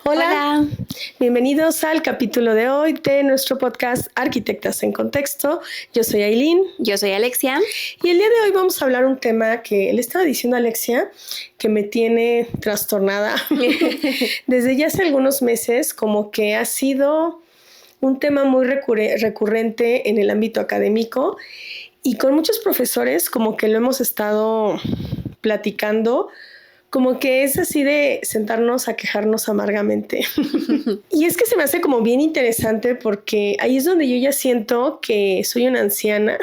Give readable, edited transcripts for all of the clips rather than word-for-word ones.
Hola, Hola. Bienvenidos al capítulo de hoy de nuestro podcast Arquitectas en Contexto. Yo soy Aileen. Yo soy Alexia. Y el día de hoy vamos a hablar un tema que le estaba diciendo a Alexia que me tiene trastornada desde ya hace algunos meses, como que ha sido un tema muy recurrente en el ámbito académico y con muchos profesores como que lo hemos estado platicando. Como que es así de sentarnos a quejarnos amargamente. Y es que se me hace como bien interesante porque ahí es donde yo ya siento que soy una anciana,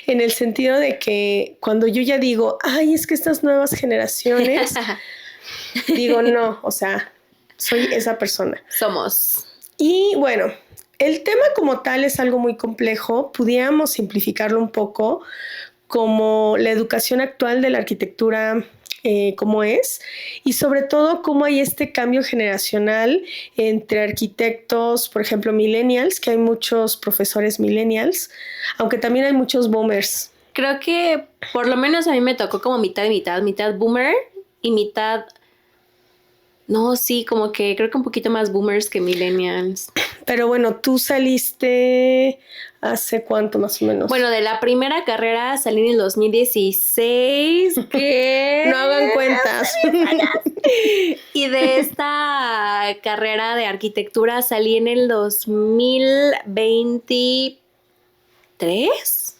en el sentido de que cuando yo ya digo, ay, es que estas nuevas generaciones, digo, no, o sea, soy esa persona. Somos. Y bueno, el tema como tal es algo muy complejo, pudiéramos simplificarlo un poco como la educación actual de la arquitectura, cómo es, y sobre todo cómo hay este cambio generacional entre arquitectos, por ejemplo, millennials, que hay muchos profesores millennials, aunque también hay muchos boomers. Creo que por lo menos a mí me tocó como mitad y mitad boomer y mitad... No, sí, como que creo que un poquito más boomers que millennials. Pero bueno, tú saliste hace cuánto más o menos. Bueno, de la primera carrera salí en el 2016, que... No hagan cuentas. Y de esta carrera de arquitectura salí en el 2023.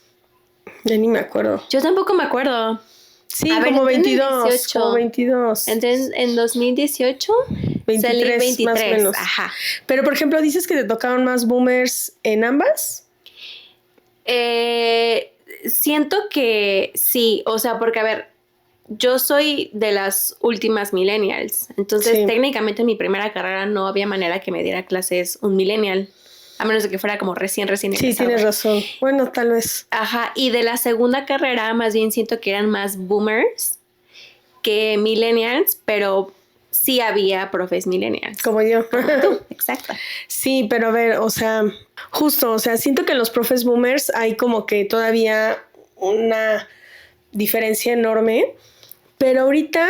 Ya ni me acuerdo. Yo tampoco me acuerdo. Sí, A ver, como entré en 22, 18. como 22. Entré en 2018, 23, salí 23, más o menos. Ajá. Pero, por ejemplo, dices que te tocaron más boomers en ambas. Siento que sí, o sea, porque a ver, yo soy de las últimas millennials, entonces Sí. técnicamente en mi primera carrera no había manera que me diera clases un millennial, a menos de que fuera como recién Sí, egresado. tienes razón. Bueno, tal vez. Ajá, y de la segunda carrera más bien siento que eran más boomers que millennials, pero sí había profes millennials. Como yo. Exacto. Sí, pero a ver, o sea, justo, o sea, siento que en los profes boomers hay como que todavía una diferencia enorme, pero ahorita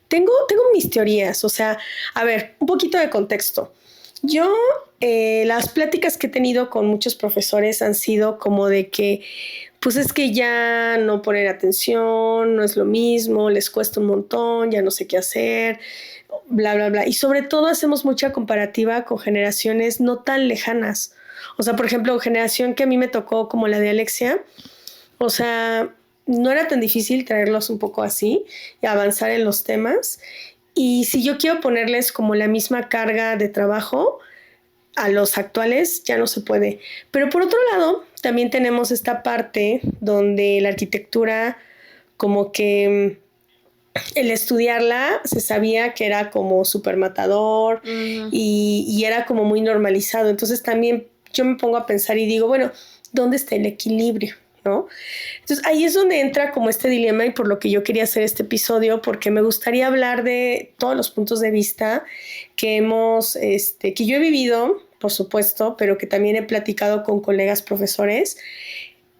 tengo mis teorías, o sea, a ver, un poquito de contexto. Yo, las pláticas que he tenido con muchos profesores han sido como de que, pues es que ya no poner atención, no es lo mismo, les cuesta un montón, ya no sé qué hacer, bla, bla, bla. Y sobre todo hacemos mucha comparativa con generaciones no tan lejanas. O sea, por ejemplo, generación que a mí me tocó como la de Alexia, o sea, no era tan difícil traerlos un poco así y avanzar en los temas. Y si yo quiero ponerles como la misma carga de trabajo a los actuales, ya no se puede. Pero por otro lado, también tenemos esta parte donde la arquitectura, como que el estudiarla se sabía que era como súper matador y era como muy normalizado. Entonces también yo me pongo a pensar y digo, bueno, ¿dónde está el equilibrio? ¿No? Entonces ahí es donde entra como este dilema y por lo que yo quería hacer este episodio, porque me gustaría hablar de todos los puntos de vista que que yo he vivido, por supuesto, pero que también he platicado con colegas profesores,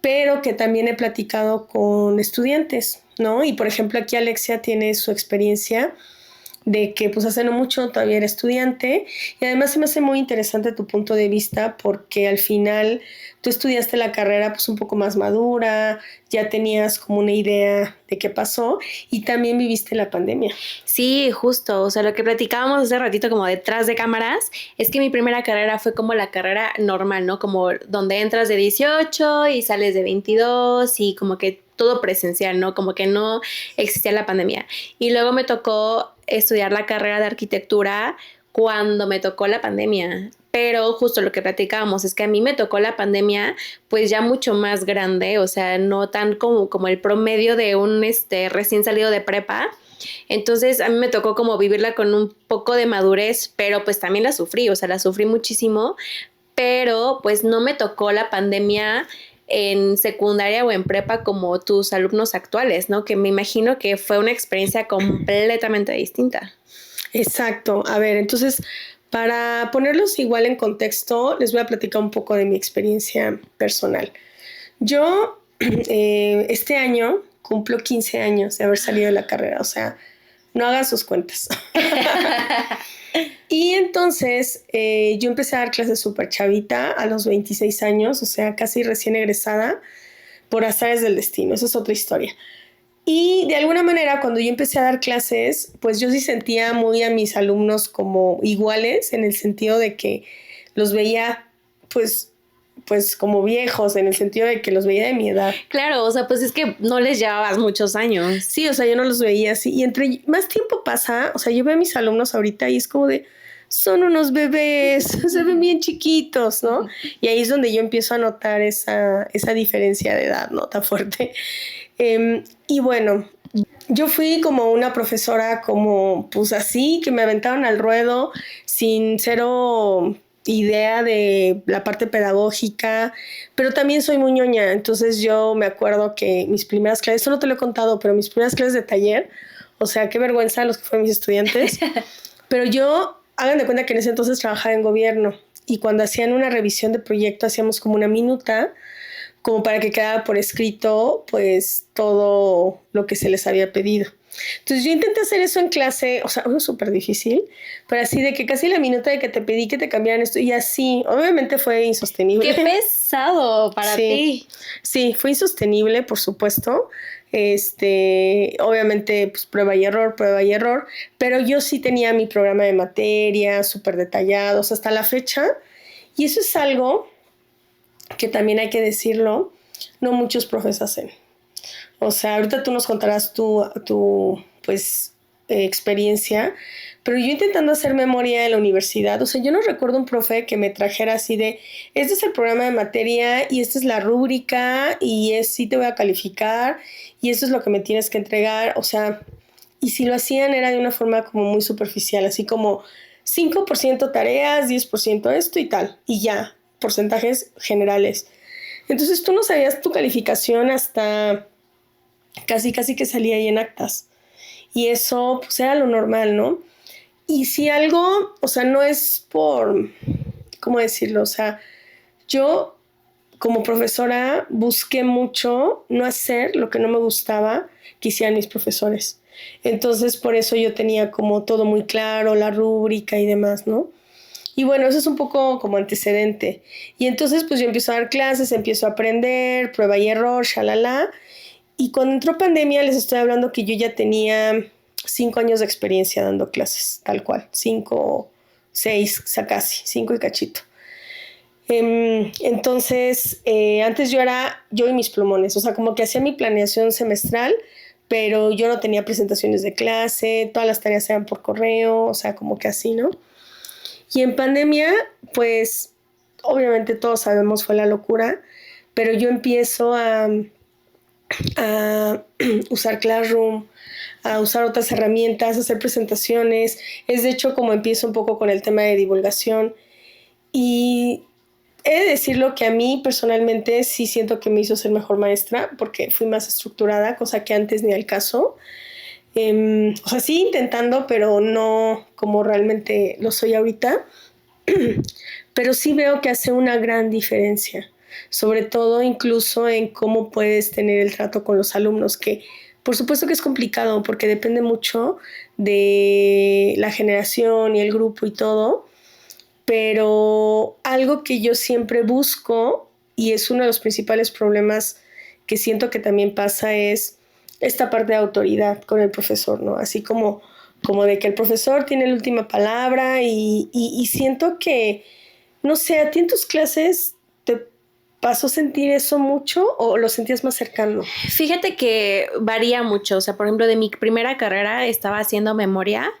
pero que también he platicado con estudiantes, ¿no? Y por ejemplo aquí Alexia tiene su experiencia de que pues hace no mucho todavía era estudiante y además se me hace muy interesante tu punto de vista porque al final tú estudiaste la carrera pues un poco más madura, ya tenías como una idea de qué pasó y también viviste la pandemia. Sí, justo, o sea, lo que platicábamos hace ratito como detrás de cámaras es que mi primera carrera fue como la carrera normal, ¿no? Como donde entras de 18 y sales de 22 y como que todo presencial, ¿no? Como que no existía la pandemia. Y luego me tocó estudiar la carrera de arquitectura cuando me tocó la pandemia. Pero justo lo que platicábamos es que a mí me tocó la pandemia pues ya mucho más grande, o sea, no tan como el promedio de un recién salido de prepa. Entonces a mí me tocó como vivirla con un poco de madurez, pero pues también la sufrí, o sea, la sufrí muchísimo, pero pues no me tocó la pandemia en secundaria o en prepa como tus alumnos actuales, ¿no? Que me imagino que fue una experiencia completamente distinta. Exacto. A ver, entonces, para ponerlos igual en contexto, les voy a platicar un poco de mi experiencia personal. Yo este año cumplo 15 años de haber salido de la carrera, o sea, no hagan sus cuentas. entonces yo empecé a dar clases súper chavita, a los 26 años, o sea, casi recién egresada, por azares del destino, esa es otra historia. Y de alguna manera, cuando yo empecé a dar clases, pues yo sí sentía muy a mis alumnos como iguales, en el sentido de que los veía, pues como viejos, en el sentido de que los veía de mi edad. Claro, o sea, pues es que no les llevabas muchos años. Sí, o sea, yo no los veía así. Y entre más tiempo pasa, o sea, yo veo a mis alumnos ahorita y es como de, son unos bebés, se ven bien chiquitos, ¿no? Y ahí es donde yo empiezo a notar esa diferencia de edad, ¿no? Tan fuerte. Y bueno, yo fui como una profesora como, pues así, que me aventaron al ruedo sin cero idea de la parte pedagógica, pero también soy muy ñoña, entonces yo me acuerdo que mis primeras clases, eso no te lo he contado, pero mis primeras clases de taller, o sea, qué vergüenza los que fueron mis estudiantes, pero yo, hagan de cuenta que en ese entonces trabajaba en gobierno y cuando hacían una revisión de proyecto hacíamos como una minuta como para que quedara por escrito pues todo lo que se les había pedido. Entonces yo intenté hacer eso en clase, o sea, fue súper difícil, pero así de que casi la minuta de que te pedí que te cambiaran esto y así, obviamente fue insostenible. ¡Qué pesado para ti! Sí, fue insostenible, por supuesto. Obviamente, pues prueba y error, pero yo sí tenía mi programa de materia súper detallados hasta la fecha y eso es algo que también hay que decirlo, no muchos profes hacen. O sea, ahorita tú nos contarás tu experiencia, pero yo intentando hacer memoria en la universidad, o sea, yo no recuerdo un profe que me trajera así de, este es el programa de materia y esta es la rúbrica y sí te voy a calificar y esto es lo que me tienes que entregar, o sea, y si lo hacían era de una forma como muy superficial, así como 5% tareas, 10% esto y tal, y ya, porcentajes generales. Entonces tú no sabías tu calificación hasta casi que salía ahí en actas. Y eso pues era lo normal, ¿no? Y si algo, o sea, no es por, ¿cómo decirlo? O sea, yo como profesora busqué mucho no hacer lo que no me gustaba que hicieran mis profesores. Entonces por eso yo tenía como todo muy claro, la rúbrica y demás, ¿no? Y bueno, eso es un poco como antecedente. Y entonces pues yo empiezo a dar clases, empiezo a aprender, prueba y error, shalala. Y cuando entró pandemia les estoy hablando que yo ya tenía 5 años de experiencia dando clases, tal cual. 5, 6, o sea, casi, 5 y cachito. Entonces, antes yo y mis plumones, o sea, como que hacía mi planeación semestral, pero yo no tenía presentaciones de clase, todas las tareas eran por correo, o sea, como que así, ¿no? Y en pandemia, pues, obviamente todos sabemos fue la locura, pero yo empiezo a usar Classroom, a usar otras herramientas, a hacer presentaciones. Es de hecho como empiezo un poco con el tema de divulgación. Y he de decirlo que a mí personalmente sí siento que me hizo ser mejor maestra porque fui más estructurada, cosa que antes ni al caso. O sea, sí intentando, pero no como realmente lo soy ahorita. Pero sí veo que hace una gran diferencia, sobre todo incluso en cómo puedes tener el trato con los alumnos, que por supuesto que es complicado porque depende mucho de la generación y el grupo y todo, pero algo que yo siempre busco y es uno de los principales problemas que siento que también pasa es esta parte de autoridad con el profesor, ¿no? Así como de que el profesor tiene la última palabra y siento que, no sé, ¿a ti en tus clases te pasó a sentir eso mucho o lo sentías más cercano? Fíjate que varía mucho, o sea, por ejemplo, de mi primera carrera estaba haciendo memoria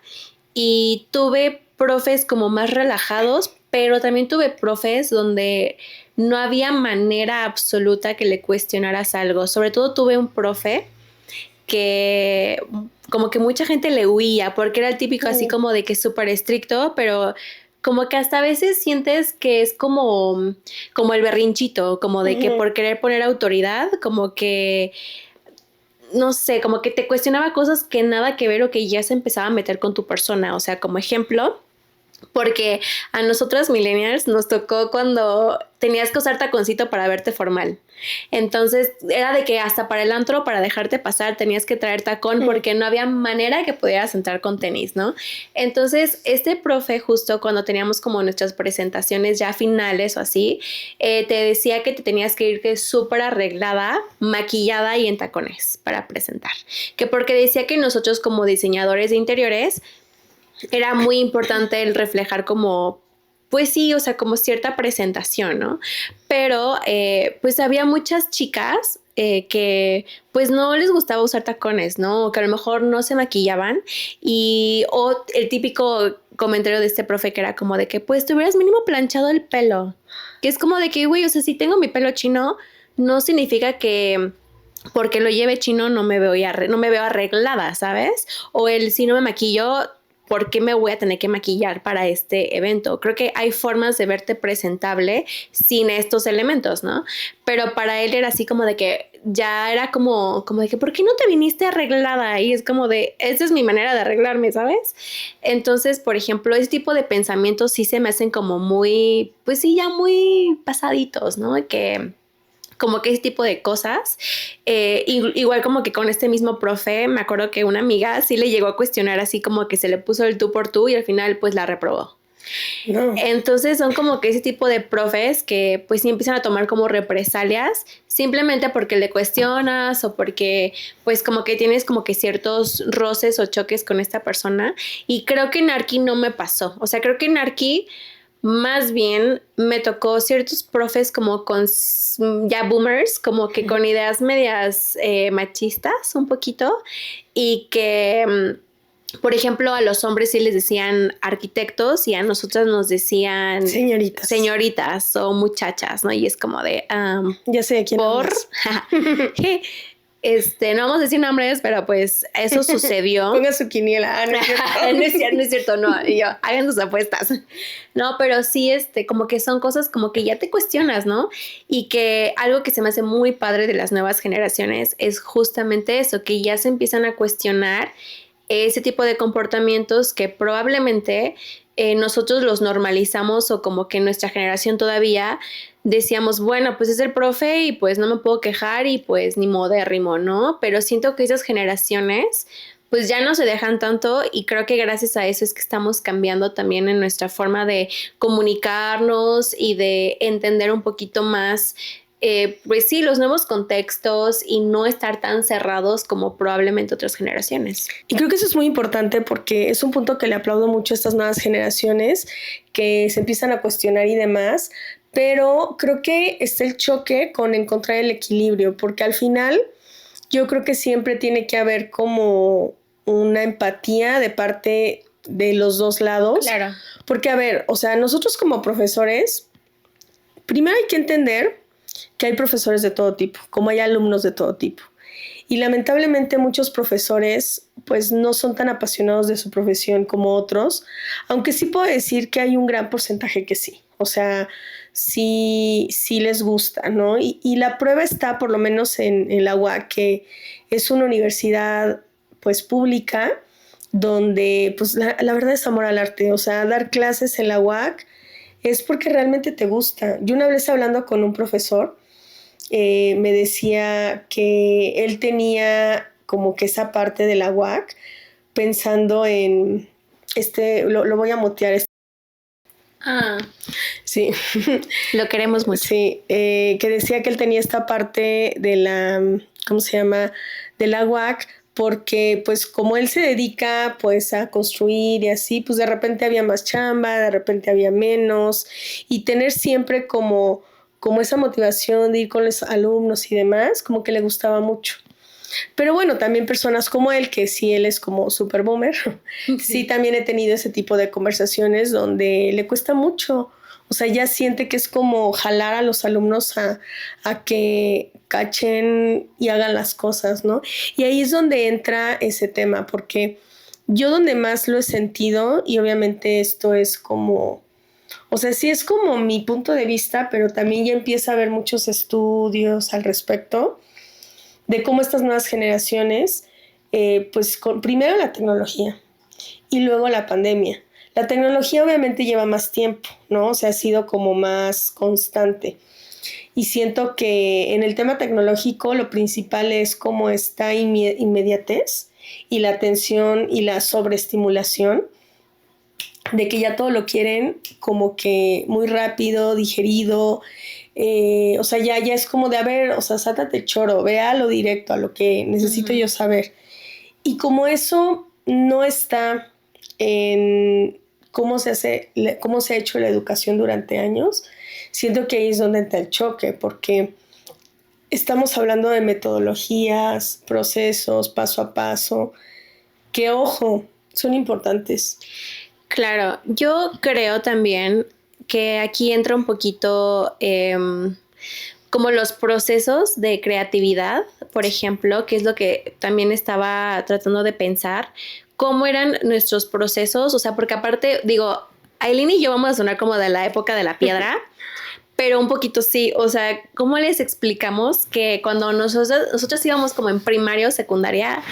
y tuve profes como más relajados, pero también tuve profes donde no había manera absoluta que le cuestionaras algo. Sobre todo tuve un profe que como que mucha gente le huía porque era el típico así como de que es súper estricto, pero como que hasta a veces sientes que es como el berrinchito, como de que por querer poner autoridad, como que no sé, como que te cuestionaba cosas que nada que ver o que ya se empezaba a meter con tu persona. O sea, como ejemplo, Porque a nosotros millennials nos tocó cuando tenías que usar taconcito para verte formal. Entonces era de que hasta para el antro, para dejarte pasar, tenías que traer tacón porque no había manera que pudieras entrar con tenis, ¿no? Entonces este profe justo cuando teníamos como nuestras presentaciones ya finales o así, te decía que te tenías que ir súper arreglada, maquillada y en tacones para presentar. Que porque decía que nosotros como diseñadores de interiores era muy importante el reflejar como, pues sí, o sea, como cierta presentación, ¿no? Pero pues había muchas chicas que pues no les gustaba usar tacones, ¿no? O que a lo mejor no se maquillaban y o el típico comentario de este profe que era como de que pues te hubieras mínimo planchado el pelo, que es como de que, güey, o sea, si tengo mi pelo chino, no significa que porque lo lleve chino no me veo no me veo arreglada, ¿sabes? O el si no me maquillo, ¿por qué me voy a tener que maquillar para este evento? Creo que hay formas de verte presentable sin estos elementos, ¿no? Pero para él era así como de que ya era como de que, ¿por qué no te viniste arreglada? Y es como de, esa es mi manera de arreglarme, ¿sabes? Entonces, por ejemplo, ese tipo de pensamientos sí se me hacen como muy, pues sí, ya muy pasaditos, ¿no? Que como que ese tipo de cosas. Igual como que con este mismo profe, me acuerdo que una amiga sí le llegó a cuestionar así como que se le puso el tú por tú y al final pues la reprobó. No. Entonces son como que ese tipo de profes que pues sí empiezan a tomar como represalias simplemente porque le cuestionas o porque pues como que tienes como que ciertos roces o choques con esta persona y creo que en Arqui no me pasó, o sea creo que en Arqui más bien me tocó ciertos profes como con ya boomers, como que con ideas medias machistas un poquito y que, por ejemplo, a los hombres sí les decían arquitectos y a nosotras nos decían señoritas o muchachas, ¿no? Y es como de... ya sé quién por... no vamos a decir nombres, pero pues eso sucedió. Ponga su quiniela. No es cierto. no es cierto, no. Y yo, hagan sus apuestas. No, pero sí, como que son cosas como que ya te cuestionas, ¿no? Y que algo que se me hace muy padre de las nuevas generaciones es justamente eso, que ya se empiezan a cuestionar ese tipo de comportamientos que probablemente nosotros los normalizamos o como que nuestra generación todavía decíamos, bueno, pues es el profe y pues no me puedo quejar y pues ni modérrimo, ¿no? Pero siento que esas generaciones pues ya no se dejan tanto y creo que gracias a eso es que estamos cambiando también en nuestra forma de comunicarnos y de entender un poquito más pues sí, los nuevos contextos y no estar tan cerrados como probablemente otras generaciones. Y creo que eso es muy importante porque es un punto que le aplaudo mucho a estas nuevas generaciones que se empiezan a cuestionar y demás, pero creo que está el choque con encontrar el equilibrio, porque al final yo creo que siempre tiene que haber como una empatía de parte de los dos lados. Claro. Porque, a ver, o sea, nosotros como profesores, primero hay que entender que hay profesores de todo tipo, como hay alumnos de todo tipo. Y lamentablemente muchos profesores pues no son tan apasionados de su profesión como otros, aunque sí puedo decir que hay un gran porcentaje que sí. O sea, sí les gusta, ¿no? Y la prueba está por lo menos en la UAC, que es una universidad pues pública, donde pues la verdad es amor al arte. O sea, dar clases en la UAC es porque realmente te gusta. Yo una vez hablando con un profesor, me decía que él tenía como que esa parte de la UAC pensando en, lo voy a mutear. Sí. Lo queremos mucho. Sí, que decía que él tenía esta parte de la, ¿cómo se llama? De la UAC, porque pues como él se dedica pues a construir y así, pues de repente había más chamba, de repente había menos, y tener siempre como esa motivación de ir con los alumnos y demás, como que le gustaba mucho. Pero bueno, también personas como él, que sí, él es como super boomer, sí también he tenido ese tipo de conversaciones donde le cuesta mucho. O sea, ya siente que es como jalar a los alumnos a que cachen y hagan las cosas, ¿no? Y ahí es donde entra ese tema, porque yo donde más lo he sentido, y obviamente esto es como, o sea, sí es como mi punto de vista, pero también ya empieza a haber muchos estudios al respecto de cómo estas nuevas generaciones, pues primero la tecnología y luego la pandemia. La tecnología obviamente lleva más tiempo, ¿no? O sea, ha sido como más constante. Y siento que en el tema tecnológico lo principal es como esta inmediatez y la atención y la sobreestimulación de que ya todo lo quieren como que muy rápido, digerido, o sea, ya es como de, a ver, o sea, sátate el choro, ve a lo directo, a lo que necesito yo saber. Y como eso no está en cómo cómo se ha hecho la educación durante años, siento que ahí es donde entra el choque, porque estamos hablando de metodologías, procesos, paso a paso, que ojo, son importantes. Claro, yo creo también que aquí entra un poquito como los procesos de creatividad, por ejemplo, que es lo que también estaba tratando de pensar, cómo eran nuestros procesos, o sea, porque aparte, digo, Aileen y yo vamos a sonar como de la época de la piedra, pero un poquito sí, o sea, ¿cómo les explicamos que cuando nosotros íbamos como en primaria o secundaria,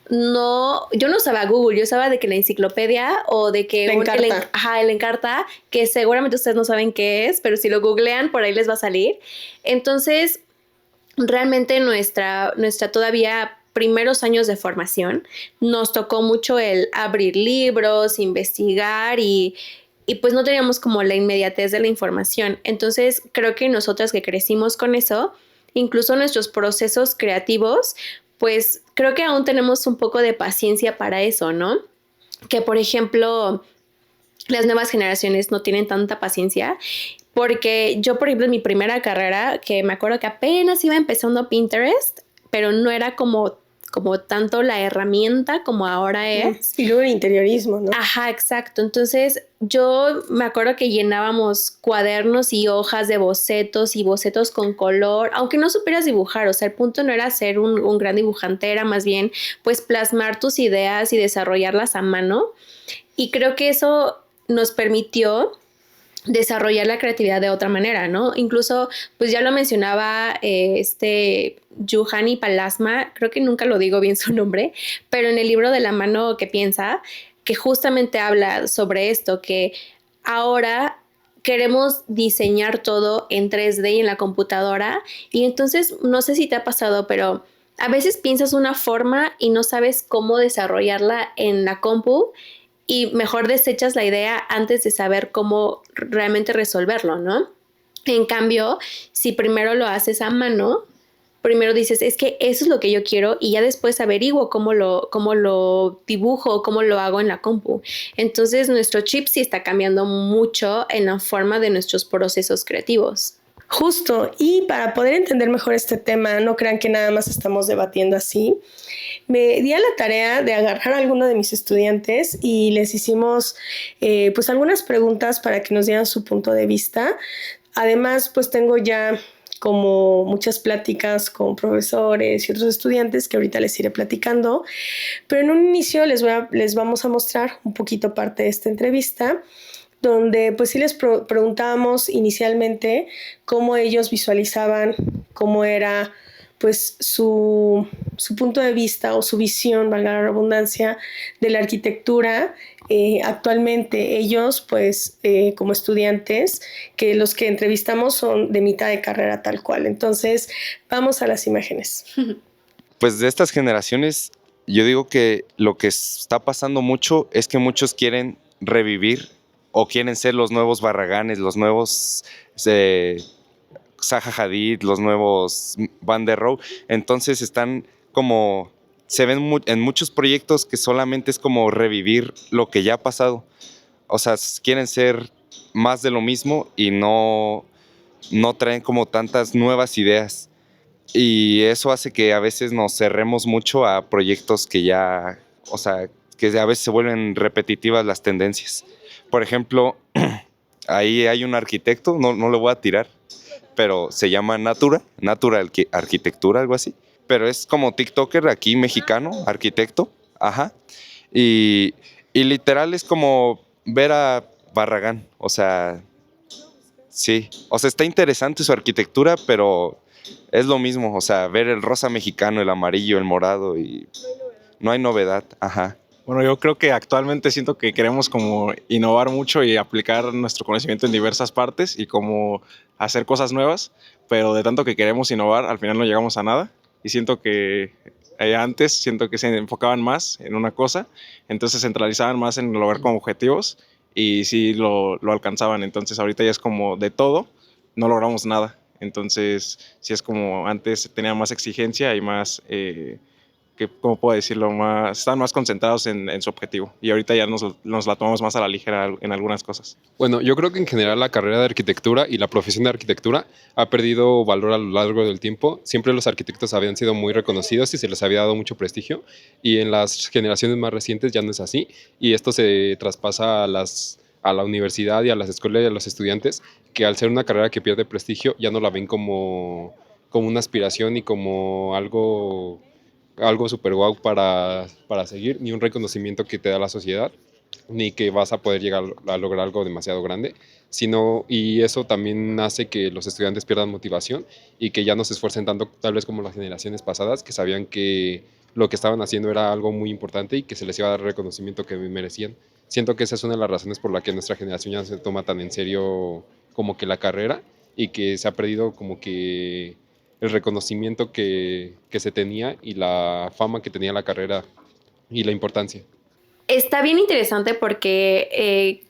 no, yo no usaba Google, yo usaba de que la enciclopedia o de que el Encarta, que seguramente ustedes no saben qué es, pero si lo googlean por ahí les va a salir. Entonces, realmente nuestra todavía primeros años de formación nos tocó mucho el abrir libros, investigar y pues no teníamos como la inmediatez de la información. Entonces, creo que nosotras que crecimos con eso, incluso nuestros procesos creativos, pues creo que aún tenemos un poco de paciencia para eso, ¿no? Que, por ejemplo, las nuevas generaciones no tienen tanta paciencia, porque yo, por ejemplo, en mi primera carrera, que me acuerdo que apenas iba empezando Pinterest, pero no era como tanto la herramienta como ahora es. Y luego el interiorismo, ¿no? Ajá, exacto. Entonces yo me acuerdo que llenábamos cuadernos y hojas de bocetos y bocetos con color, aunque no supieras dibujar, o sea, el punto no era ser un gran dibujante, era más bien pues plasmar tus ideas y desarrollarlas a mano. Y creo que eso nos permitió desarrollar la creatividad de otra manera, ¿no? Incluso, pues ya lo mencionaba Juhani Pallasmaa, creo que nunca lo digo bien su nombre, pero en el libro de La mano que piensa, que justamente habla sobre esto, que ahora queremos diseñar todo en 3D y en la computadora, y entonces, no sé si te ha pasado, pero a veces piensas una forma y no sabes cómo desarrollarla en la compu, y mejor desechas la idea antes de saber cómo realmente resolverlo, ¿no? En cambio, si primero lo haces a mano, primero dices, es que eso es lo que yo quiero y ya después averiguo cómo lo dibujo, cómo lo hago en la compu. Entonces, nuestro chip sí está cambiando mucho en la forma de nuestros procesos creativos. Justo, y para poder entender mejor este tema, no crean que nada más estamos debatiendo así, me di a la tarea de agarrar a alguno de mis estudiantes y les hicimos pues algunas preguntas para que nos dieran su punto de vista. Además, pues tengo ya como muchas pláticas con profesores y otros estudiantes que ahorita les iré platicando, pero en un inicio les vamos a mostrar un poquito parte de esta entrevista, donde pues sí les preguntábamos inicialmente cómo ellos visualizaban, cómo era pues su punto de vista o su visión, valga la redundancia, de la arquitectura. Actualmente ellos, pues como estudiantes, que los que entrevistamos son de mitad de carrera tal cual. Entonces, vamos a las imágenes. Pues de estas generaciones, yo digo que lo que está pasando mucho es que muchos quieren revivir o quieren ser los nuevos Barraganes, los nuevos Zaha Hadid, los nuevos Van der Rohe. Entonces están como, se ven en muchos proyectos que solamente es como revivir lo que ya ha pasado. O sea, quieren ser más de lo mismo y no traen como tantas nuevas ideas. Y eso hace que a veces nos cerremos mucho a proyectos que ya, o sea, que a veces se vuelven repetitivas las tendencias. Por ejemplo, ahí hay un arquitecto, no le voy a tirar, pero se llama Natura Arquitectura, algo así. Pero es como TikToker aquí mexicano, arquitecto, ajá. Y literal es como ver a Barragán, o sea, sí. O sea, está interesante su arquitectura, pero es lo mismo, o sea, ver el rosa mexicano, el amarillo, el morado y no hay novedad, ajá. Bueno, yo creo que actualmente siento que queremos como innovar mucho y aplicar nuestro conocimiento en diversas partes y como hacer cosas nuevas, pero de tanto que queremos innovar, al final no llegamos a nada. Y siento que antes siento que se enfocaban más en una cosa, entonces se centralizaban más en lograr como objetivos y sí lo alcanzaban. Entonces ahorita ya es como de todo, no logramos nada. Entonces sí es como antes tenía más exigencia y más... que, ¿cómo puedo decirlo? Están más concentrados en su objetivo y ahorita ya nos la tomamos más a la ligera en algunas cosas. Bueno, yo creo que en general la carrera de arquitectura y la profesión de arquitectura ha perdido valor a lo largo del tiempo. Siempre los arquitectos habían sido muy reconocidos y se les había dado mucho prestigio, y en las generaciones más recientes ya no es así, y esto se traspasa a la universidad y a las escuelas y a los estudiantes, que al ser una carrera que pierde prestigio ya no la ven como una aspiración y como algo super guau para seguir, ni un reconocimiento que te da la sociedad, ni que vas a poder llegar a lograr algo demasiado grande, y eso también hace que los estudiantes pierdan motivación y que ya no se esfuercen tanto, tal vez como las generaciones pasadas, que sabían que lo que estaban haciendo era algo muy importante y que se les iba a dar el reconocimiento que merecían. Siento que esa es una de las razones por la que nuestra generación ya no se toma tan en serio como que la carrera, y que se ha perdido como que el reconocimiento que se tenía y la fama que tenía la carrera y la importancia. Está bien interesante porque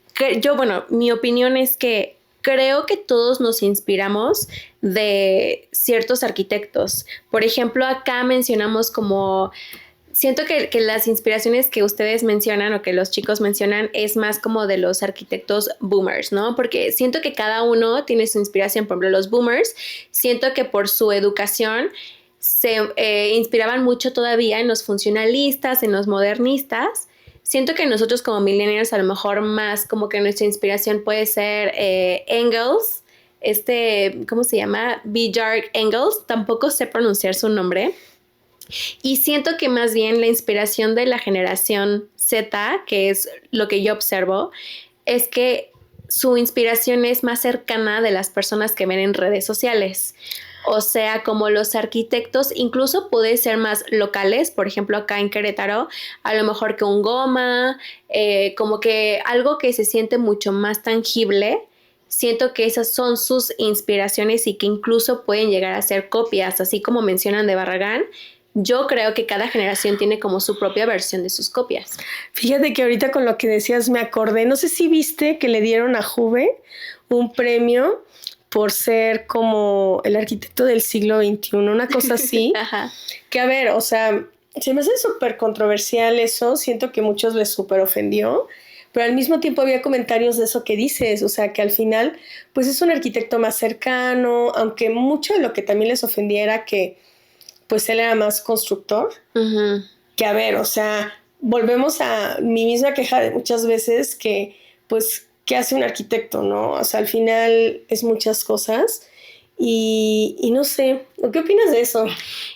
bueno, mi opinión es que creo que todos nos inspiramos de ciertos arquitectos. Por ejemplo, acá mencionamos como... Siento que las inspiraciones que ustedes mencionan o que los chicos mencionan es más como de los arquitectos boomers, ¿no? Porque siento que cada uno tiene su inspiración. Por ejemplo, los boomers, siento que por su educación se inspiraban mucho todavía en los funcionalistas, en los modernistas. Siento que nosotros como millennials a lo mejor más como que nuestra inspiración puede ser Engels, ¿cómo se llama? Bjarne Engels, tampoco sé pronunciar su nombre. Y siento que más bien la inspiración de la generación Z, que es lo que yo observo, es que su inspiración es más cercana de las personas que ven en redes sociales. O sea, como los arquitectos, incluso puede ser más locales, por ejemplo, acá en Querétaro, a lo mejor que un Goma, como que algo que se siente mucho más tangible. Siento que esas son sus inspiraciones y que incluso pueden llegar a ser copias, así como mencionan de Barragán. Yo creo que cada generación tiene como su propia versión de sus copias. Fíjate que ahorita con lo que decías me acordé, no sé si viste que le dieron a Juve un premio por ser como el arquitecto del siglo XXI, una cosa así. Ajá. Que a ver, o sea, se me hace súper controversial eso, siento que muchos les súper ofendió, pero al mismo tiempo había comentarios de eso que dices, o sea, que al final, pues es un arquitecto más cercano, aunque mucho de lo que también les ofendía era que pues él era más constructor, Uh-huh. que a ver, o sea, volvemos a mi misma queja de muchas veces que, pues, ¿qué hace un arquitecto, no? O sea, al final es muchas cosas y no sé, ¿qué opinas de eso?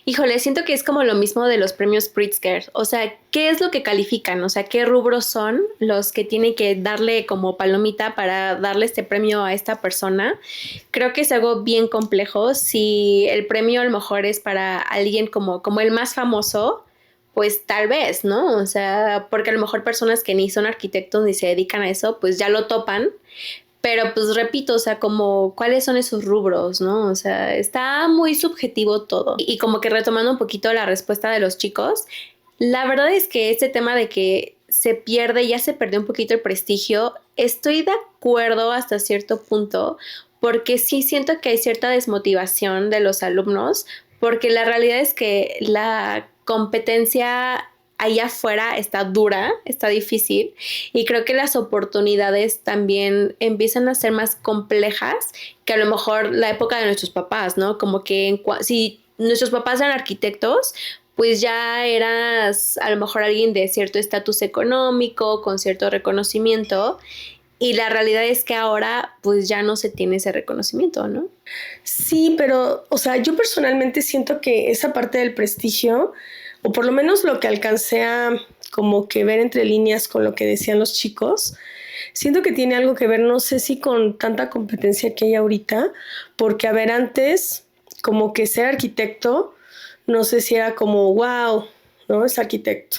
Híjole, siento que es como lo mismo de los premios Pritzker. O sea, ¿qué es lo que califican? O sea, ¿qué rubros son los que tienen que darle como palomita para darle este premio a esta persona? Creo que es algo bien complejo. Si el premio a lo mejor es para alguien como el más famoso, pues tal vez, ¿no? O sea, porque a lo mejor personas que ni son arquitectos ni se dedican a eso, pues ya lo topan. Pero pues repito, o sea, como cuáles son esos rubros, ¿no? O sea, está muy subjetivo todo. Y como que retomando un poquito la respuesta de los chicos, la verdad es que este tema de que ya se perdió un poquito el prestigio, estoy de acuerdo hasta cierto punto, porque sí siento que hay cierta desmotivación de los alumnos, porque la realidad es que la competencia allá afuera está dura, está difícil, y creo que las oportunidades también empiezan a ser más complejas que a lo mejor la época de nuestros papás, ¿no? Como que si nuestros papás eran arquitectos, pues ya eras a lo mejor alguien de cierto estatus económico, con cierto reconocimiento, y la realidad es que ahora pues ya no se tiene ese reconocimiento, ¿no? Sí, pero, o sea, yo personalmente siento que esa parte del prestigio, o por lo menos lo que alcancé a como que ver entre líneas con lo que decían los chicos, siento que tiene algo que ver, no sé si con tanta competencia que hay ahorita, porque a ver, antes como que ser arquitecto, no sé si era como, wow, ¿no? Es arquitecto.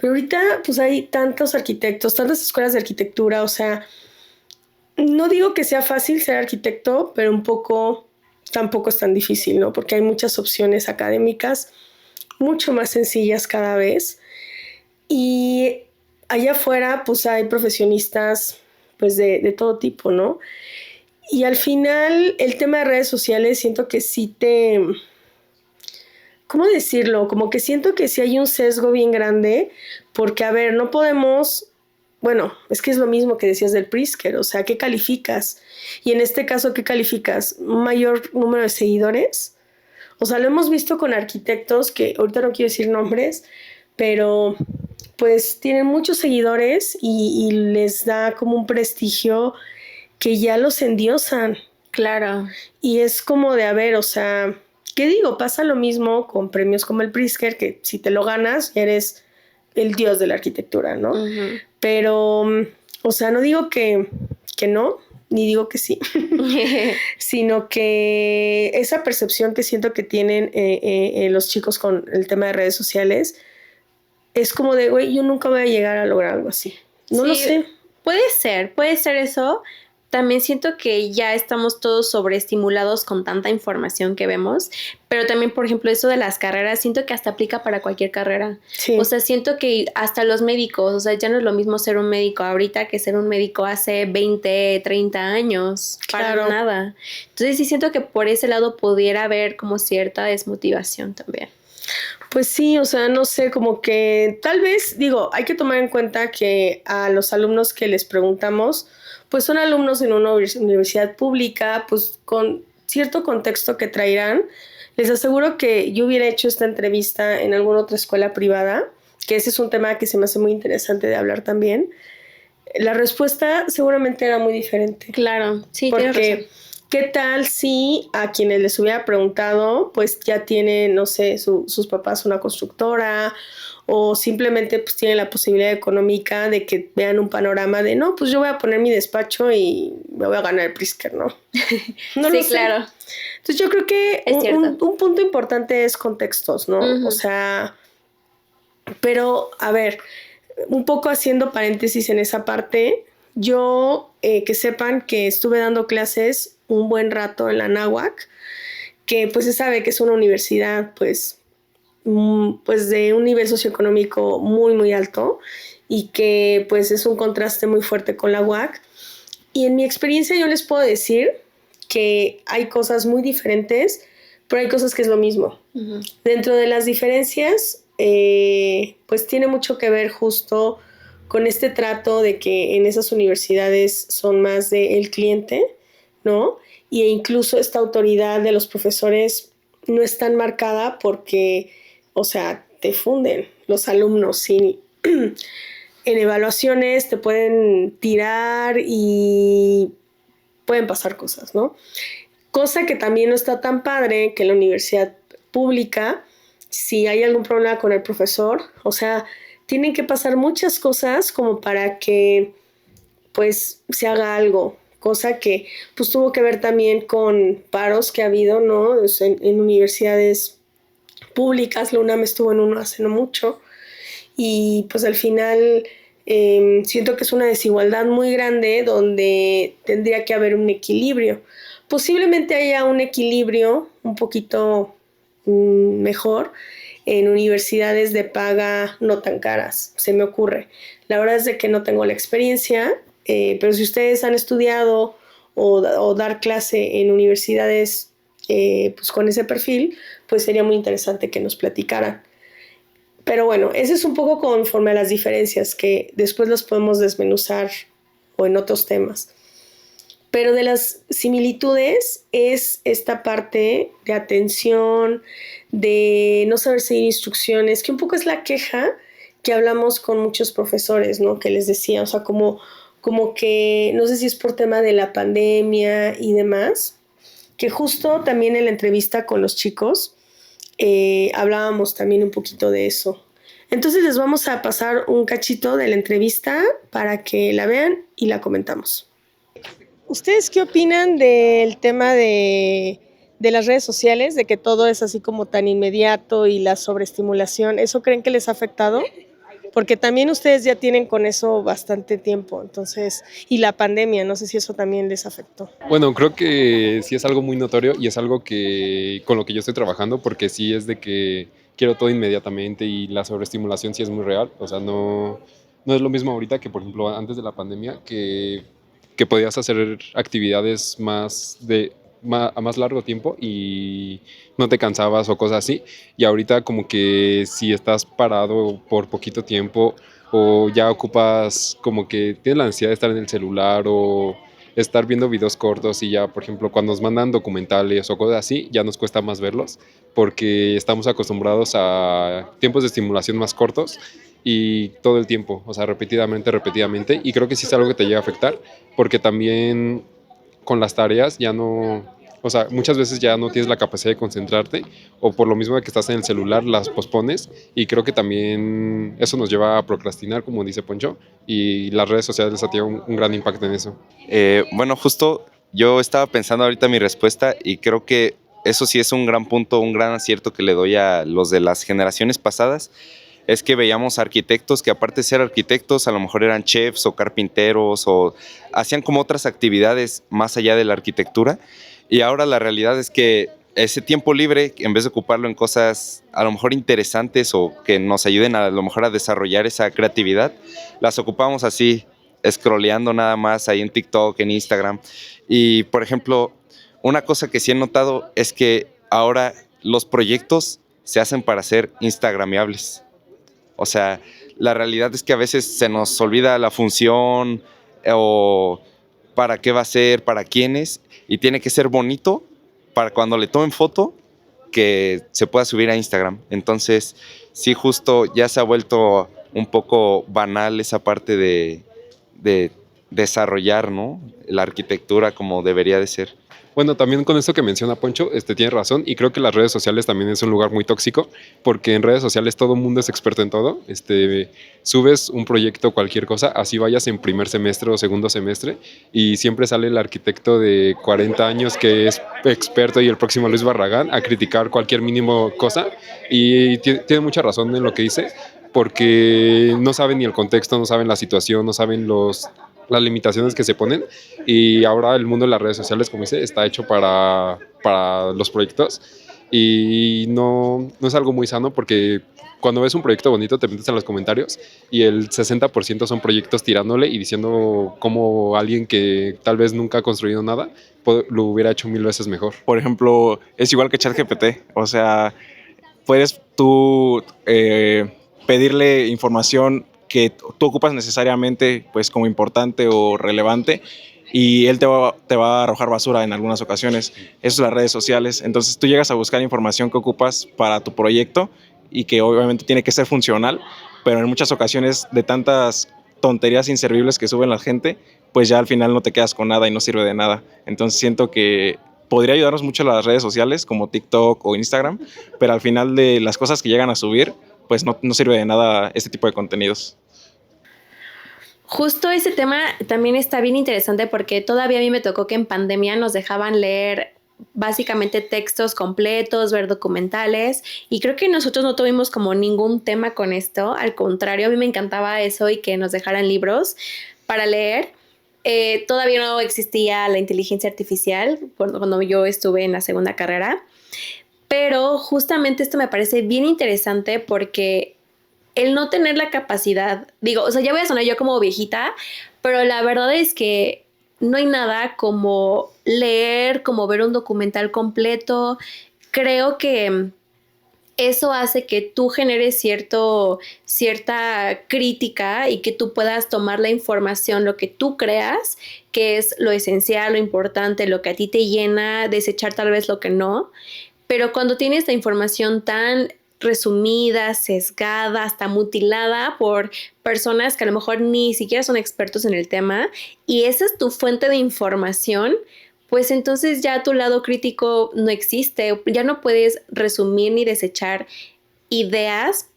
Pero ahorita pues hay tantos arquitectos, tantas escuelas de arquitectura, o sea, no digo que sea fácil ser arquitecto, pero un poco tampoco es tan difícil, ¿no? Porque hay muchas opciones académicas mucho más sencillas cada vez. Y allá afuera, pues hay profesionistas, pues de todo tipo, ¿no? Y al final, el tema de redes sociales, siento que sí ¿cómo decirlo? Como que siento que sí hay un sesgo bien grande, porque, a ver, no podemos, bueno, es que es lo mismo que decías del Pritzker, o sea, ¿qué calificas? Y en este caso, ¿qué calificas? ¿Un mayor número de seguidores? O sea, lo hemos visto con arquitectos que ahorita no quiero decir nombres, pero pues tienen muchos seguidores y les da como un prestigio que ya los endiosan. Claro. Y es como de, a ver, o sea, ¿qué digo? Pasa lo mismo con premios como el Pritzker, que si te lo ganas, eres el dios de la arquitectura, ¿no? Ujú. Pero, o sea, no digo que no, ni digo que sí, sino que esa percepción que siento que tienen los chicos con el tema de redes sociales es como de, güey, yo nunca voy a llegar a lograr algo así. No lo Sí, sé. puede ser eso. También siento que ya estamos todos sobreestimulados con tanta información que vemos, pero también, por ejemplo, eso de las carreras, siento que hasta aplica para cualquier carrera. Sí. O sea, siento que hasta los médicos, o sea, ya no es lo mismo ser un médico ahorita que ser un médico hace 20, 30 años, Claro. para nada. Entonces sí siento que por ese lado pudiera haber como cierta desmotivación también. Pues sí, o sea, no sé, como que tal vez, digo, hay que tomar en cuenta que a los alumnos que les preguntamos, pues son alumnos en una universidad pública, pues con cierto contexto que traerán. Les aseguro que yo hubiera hecho esta entrevista en alguna otra escuela privada, que ese es un tema que se me hace muy interesante de hablar también. La respuesta seguramente era muy diferente. Claro, sí, tienes razón. Porque, ¿qué tal si a quienes les hubiera preguntado, pues ya tienen, no sé, sus papás una constructora o simplemente pues tienen la posibilidad económica de que vean un panorama de, no, pues yo voy a poner mi despacho y me voy a ganar el Pritzker, ¿no? No Sí, lo sé. claro. Entonces yo creo que Es cierto. un punto importante es contextos, ¿no? Ujú. O sea, pero a ver, un poco haciendo paréntesis en esa parte, yo que sepan que estuve dando clases un buen rato en la Náhuac, que pues se sabe que es una universidad pues pues de un nivel socioeconómico muy muy alto y que pues es un contraste muy fuerte con la UAC. Y en mi experiencia yo les puedo decir que hay cosas muy diferentes, pero hay cosas que es lo mismo. Ujú. Dentro de las diferencias, pues tiene mucho que ver justo con este trato de que en esas universidades son más del cliente, ¿no? E incluso esta autoridad de los profesores no es tan marcada porque, o sea, te funden los alumnos sin en evaluaciones te pueden tirar y pueden pasar cosas, ¿no? Cosa que también no está tan padre que en la universidad pública, si hay algún problema con el profesor, o sea, tienen que pasar muchas cosas como para que pues se haga algo, cosa que pues tuvo que ver también con paros que ha habido, ¿no? En universidades públicas, la UNAM estuvo en uno hace no mucho, y pues al final siento que es una desigualdad muy grande donde tendría que haber un equilibrio. Posiblemente haya un equilibrio un poquito mejor en universidades de paga no tan caras, se me ocurre. La verdad es de que no tengo la experiencia, pero si ustedes han estudiado o dar clase en universidades pues con ese perfil, pues sería muy interesante que nos platicaran. Pero bueno, ese es un poco conforme a las diferencias que después los podemos desmenuzar o en otros temas. Pero de las similitudes es esta parte de atención, de no saber seguir instrucciones, que un poco es la queja que hablamos con muchos profesores, ¿no? Que les decía, o sea, como que no sé si es por tema de la pandemia y demás, que justo también en la entrevista con los chicos hablábamos también un poquito de eso. Entonces les vamos a pasar un cachito de la entrevista para que la vean y la comentamos. ¿Ustedes qué opinan del tema de las redes sociales, de que todo es así como tan inmediato y la sobreestimulación? ¿Eso creen que les ha afectado? porque también ustedes ya tienen con eso bastante tiempo, entonces, y la pandemia, no sé si eso también les afectó. Bueno, creo que sí es algo muy notorio y es algo que con lo que yo estoy trabajando, porque sí es de que quiero todo inmediatamente y la sobreestimulación sí es muy real. O sea, no es lo mismo ahorita que, por ejemplo, antes de la pandemia, que podías hacer actividades a más largo tiempo y no te cansabas o cosas así. Y ahorita como que si estás parado por poquito tiempo o ya ocupas como que tienes la necesidad de estar en el celular o estar viendo videos cortos y ya, por ejemplo, cuando nos mandan documentales o cosas así, ya nos cuesta más verlos porque estamos acostumbrados a tiempos de estimulación más cortos y todo el tiempo, o sea, repetidamente, y creo que sí es algo que te llega a afectar porque también con las tareas ya no, o sea, muchas veces ya no tienes la capacidad de concentrarte o por lo mismo de que estás en el celular las pospones y creo que también eso nos lleva a procrastinar, como dice Poncho, y las redes sociales han tenido un gran impacto en eso. Bueno, justo yo estaba pensando ahorita mi respuesta y creo que eso sí es un gran punto, un gran acierto que le doy a los de las generaciones pasadas, es que veíamos arquitectos que aparte de ser arquitectos a lo mejor eran chefs o carpinteros o hacían como otras actividades más allá de la arquitectura y ahora la realidad es que ese tiempo libre, en vez de ocuparlo en cosas a lo mejor interesantes o que nos ayuden a lo mejor a desarrollar esa creatividad, las ocupamos así, scrolleando nada más ahí en TikTok, en Instagram. Y por ejemplo, una cosa que sí he notado es que ahora los proyectos se hacen para ser instagramiables. O sea, la realidad es que a veces se nos olvida la función o para qué va a ser, para quién es, y tiene que ser bonito para cuando le tomen foto que se pueda subir a Instagram. Entonces, sí, justo ya se ha vuelto un poco banal esa parte de desarrollar, ¿no?, la arquitectura como debería de ser. Bueno, también con esto que menciona Poncho, tiene razón y creo que las redes sociales también es un lugar muy tóxico porque en redes sociales todo el mundo es experto en todo. Subes un proyecto, cualquier cosa, así vayas en primer semestre o segundo semestre y siempre sale el arquitecto de 40 años que es experto y el próximo Luis Barragán a criticar cualquier mínimo cosa y tiene mucha razón en lo que dice porque no saben ni el contexto, no saben la situación, no saben las limitaciones que se ponen y ahora el mundo de las redes sociales, como dice, está hecho para los proyectos y no es algo muy sano porque cuando ves un proyecto bonito te metes en los comentarios y el 60% son proyectos tirándole y diciendo cómo alguien que tal vez nunca ha construido nada lo hubiera hecho 1000 veces mejor. Por ejemplo, es igual que ChatGPT, o sea, puedes tú pedirle información que tú ocupas necesariamente pues como importante o relevante y él te va a arrojar basura en algunas ocasiones. Eso es las redes sociales. Entonces tú llegas a buscar información que ocupas para tu proyecto y que obviamente tiene que ser funcional, pero en muchas ocasiones de tantas tonterías inservibles que suben la gente, pues ya al final no te quedas con nada y no sirve de nada. Entonces siento que podría ayudarnos mucho las redes sociales como TikTok o Instagram, pero al final de las cosas que llegan a subir, pues no sirve de nada este tipo de contenidos. Justo ese tema también está bien interesante porque todavía a mí me tocó que en pandemia nos dejaban leer básicamente textos completos, ver documentales y creo que nosotros no tuvimos como ningún tema con esto, al contrario, a mí me encantaba eso y que nos dejaran libros para leer. Todavía no existía la inteligencia artificial cuando yo estuve en la segunda carrera, pero justamente esto me parece bien interesante porque el no tener la capacidad, digo, o sea, ya voy a sonar yo como viejita, pero la verdad es que no hay nada como leer, como ver un documental completo. Creo que eso hace que tú generes cierta crítica y que tú puedas tomar la información, lo que tú creas, que es lo esencial, lo importante, lo que a ti te llena, desechar tal vez lo que no. Pero cuando tienes la información tan resumida, sesgada, hasta mutilada por personas que a lo mejor ni siquiera son expertos en el tema y esa es tu fuente de información, pues entonces ya tu lado crítico no existe, ya no puedes resumir ni desechar ideas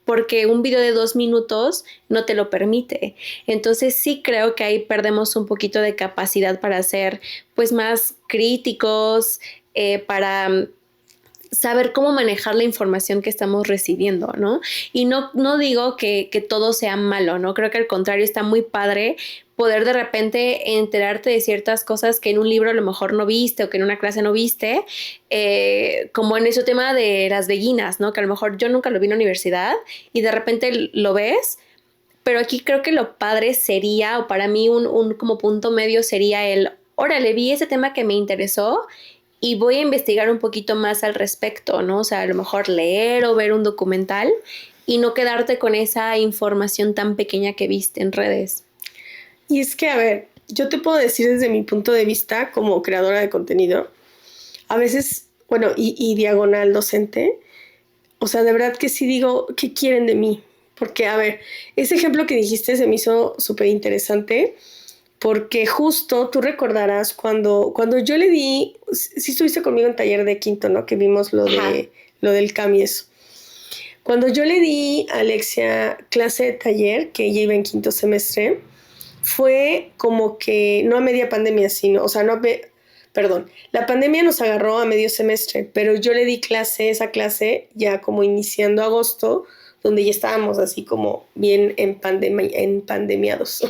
porque un video de 2 minutos no te lo permite. Entonces sí creo que ahí perdemos un poquito de capacidad para ser pues más críticos, para saber cómo manejar la información que estamos recibiendo, ¿no? Y no digo que todo sea malo, ¿no? Creo que al contrario está muy padre poder de repente enterarte de ciertas cosas que en un libro a lo mejor no viste o que en una clase no viste, como en ese tema de las veguinas, ¿no? Que a lo mejor yo nunca lo vi en la universidad y de repente lo ves, pero aquí creo que lo padre sería, o para mí un como punto medio sería órale, vi ese tema que me interesó y voy a investigar un poquito más al respecto, ¿no? O sea, a lo mejor leer o ver un documental y no quedarte con esa información tan pequeña que viste en redes. Y es que, a ver, yo te puedo decir desde mi punto de vista como creadora de contenido, a veces, bueno, y diagonal docente, o sea, de verdad que sí digo, ¿qué quieren de mí? Porque, a ver, ese ejemplo que dijiste se me hizo súper interesante, porque justo tú recordarás cuando yo le di, sí estuviste conmigo en taller de quinto, ¿no? Que vimos lo del CAM y eso. Cuando yo le di a Alexia clase de taller, que ella iba en quinto semestre, fue como que, no a media pandemia, sino, o sea, perdón, la pandemia nos agarró a medio semestre, pero yo le di esa clase ya como iniciando agosto, donde ya estábamos así como bien pandemiados.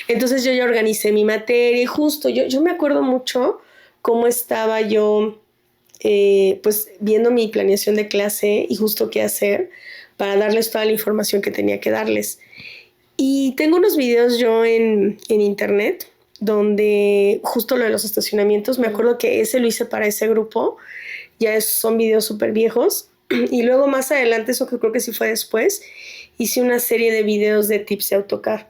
Entonces yo ya organicé mi materia y justo, yo me acuerdo mucho cómo estaba yo pues viendo mi planeación de clase y justo qué hacer para darles toda la información que tenía que darles. Y tengo unos videos yo en internet donde justo lo de los estacionamientos, me acuerdo que ese lo hice para ese grupo, son videos súper viejos. Y luego más adelante, eso que creo que sí fue después, hice una serie de videos de tips de AutoCAD,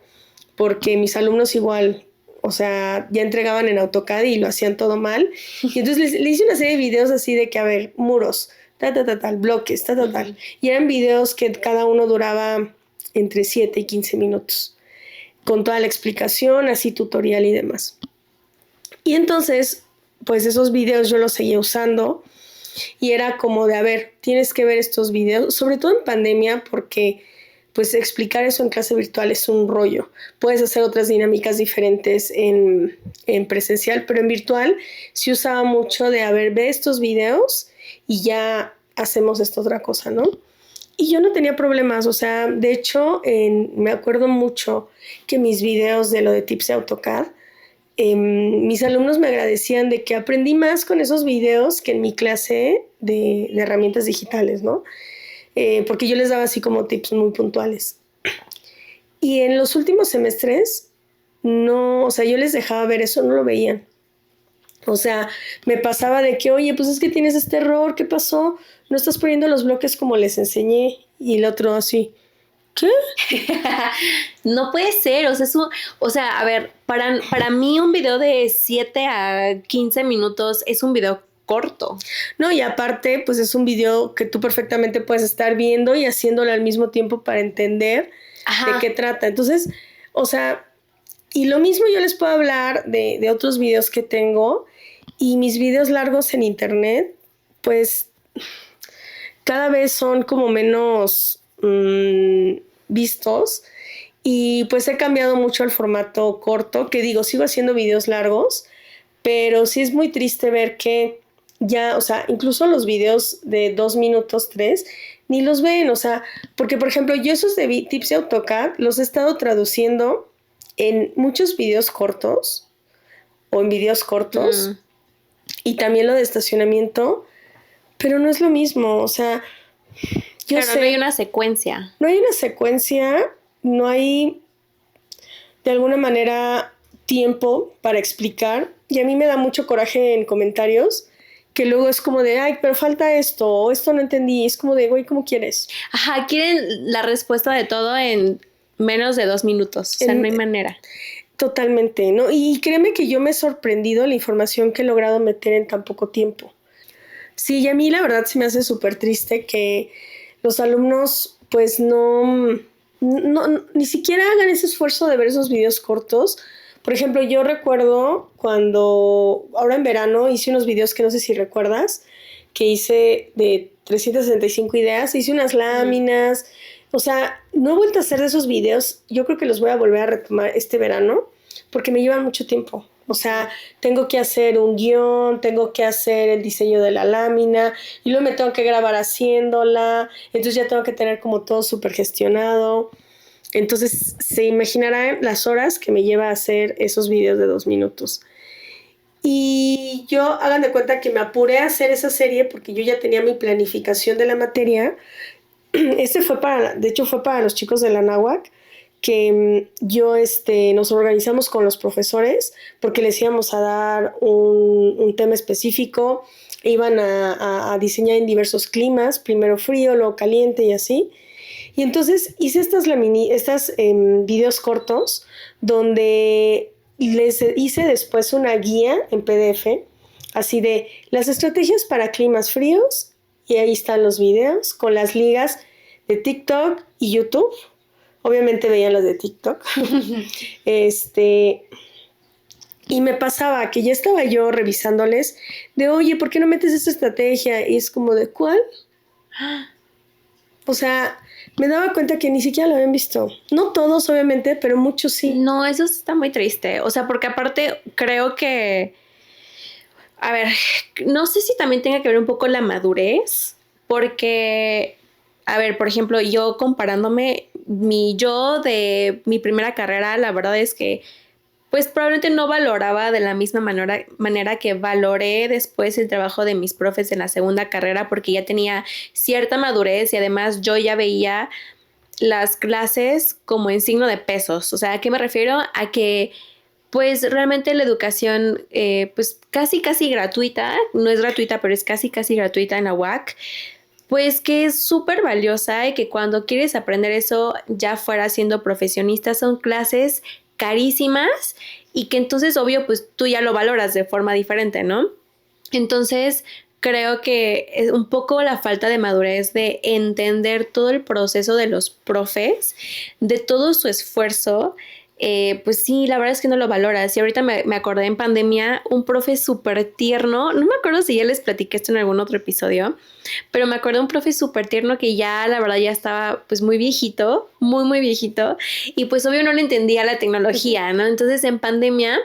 porque mis alumnos igual, o sea, ya entregaban en AutoCAD y lo hacían todo mal. Y entonces le hice una serie de videos así de que, a ver, muros, tal, bloques, tal. Y eran videos que cada uno duraba entre 7 y 15 minutos, con toda la explicación, así tutorial y demás. Y entonces, pues esos videos yo los seguía usando y era como de, a ver, tienes que ver estos videos, sobre todo en pandemia, porque pues explicar eso en clase virtual es un rollo. Puedes hacer otras dinámicas diferentes en presencial, pero en virtual sí usaba mucho de, a ver, ve estos videos y ya hacemos esta otra cosa, ¿no? Y yo no tenía problemas, o sea, de hecho, me acuerdo mucho que mis videos de lo de tips de AutoCAD, mis alumnos me agradecían de que aprendí más con esos videos que en mi clase de herramientas digitales, ¿no? Porque yo les daba así como tips muy puntuales. Y en los últimos semestres, no, o sea, yo les dejaba ver eso, no lo veían. O sea, me pasaba de que, oye, pues es que tienes este error, ¿qué pasó? No estás poniendo los bloques como les enseñé. Y el otro así, ¿qué? No puede ser, o sea, a ver, para mí un video de 7 a 15 minutos es un video corto. No, y aparte, pues es un video que tú perfectamente puedes estar viendo y haciéndolo al mismo tiempo para entender de qué trata. Entonces, o sea, y lo mismo yo les puedo hablar de otros videos que tengo, y mis videos largos en internet, pues cada vez son como menos vistos, y pues he cambiado mucho al formato corto, que digo, sigo haciendo videos largos, pero sí es muy triste ver que ya, o sea, incluso los videos de 2 minutos, 3, ni los ven, o sea, porque por ejemplo yo esos de tips de AutoCAD los he estado traduciendo en muchos videos cortos o en videos cortos y también lo de estacionamiento, pero no es lo mismo, o sea, yo sé, no hay una secuencia. No hay una secuencia, no hay de alguna manera tiempo para explicar, y a mí me da mucho coraje en comentarios que luego es como de, ay, pero falta esto, o esto no entendí, es como de, güey, ¿cómo quieres? Ajá, quieren la respuesta de todo en menos de 2 minutos, o sea, no hay manera. Totalmente, ¿no? Y créeme que yo me he sorprendido la información que he logrado meter en tan poco tiempo. Sí, y a mí la verdad se me hace súper triste que los alumnos pues no, ni siquiera hagan ese esfuerzo de ver esos videos cortos. Por ejemplo, yo recuerdo cuando, ahora en verano, hice unos videos que no sé si recuerdas, que hice de 365 ideas, hice unas láminas, o sea, no he vuelto a hacer de esos videos, yo creo que los voy a volver a retomar este verano, porque me llevan mucho tiempo. O sea, tengo que hacer un guión, tengo que hacer el diseño de la lámina y luego me tengo que grabar haciéndola. Entonces ya tengo que tener como todo súper gestionado. Entonces se imaginarán las horas que me lleva a hacer esos videos de 2 minutos. Y yo, hagan de cuenta que me apuré a hacer esa serie porque yo ya tenía mi planificación de la materia. De hecho fue para los chicos de la náhuac, que nos organizamos con los profesores porque les íbamos a dar un tema específico. Iban a diseñar en diversos climas, primero frío, luego caliente y así. Y entonces hice estos videos cortos donde les hice después una guía en PDF, así de las estrategias para climas fríos, y ahí están los videos con las ligas de TikTok y YouTube. Obviamente veían los de TikTok. Y me pasaba que ya estaba yo revisándoles de, oye, ¿por qué no metes esta estrategia? Y es como de, ¿cuál? O sea, me daba cuenta que ni siquiera lo habían visto. No todos, obviamente, pero muchos sí. No, eso está muy triste. O sea, porque aparte creo que, a ver, no sé si también tenga que ver un poco la madurez, porque, a ver, por ejemplo, yo comparándome, yo de mi primera carrera, la verdad es que pues probablemente no valoraba de la misma manera que valoré después el trabajo de mis profes en la segunda carrera, porque ya tenía cierta madurez y además yo ya veía las clases como en signo de pesos. O sea, ¿a qué me refiero? A que pues realmente la educación pues casi gratuita, no es gratuita, pero es casi gratuita en la UAC, pues que es súper valiosa y que cuando quieres aprender eso ya fuera siendo profesionista son clases carísimas y que entonces obvio pues tú ya lo valoras de forma diferente, ¿no? Entonces creo que es un poco la falta de madurez de entender todo el proceso de los profes, de todo su esfuerzo. Pues sí, la verdad es que no lo valoras. Y ahorita me acordé en pandemia, un profe súper tierno, no me acuerdo si ya les platiqué esto en algún otro episodio, pero me acuerdo de un profe súper tierno que ya, la verdad, ya estaba pues muy viejito, muy viejito, y pues obvio no le entendía la tecnología, ¿no? Entonces en pandemia,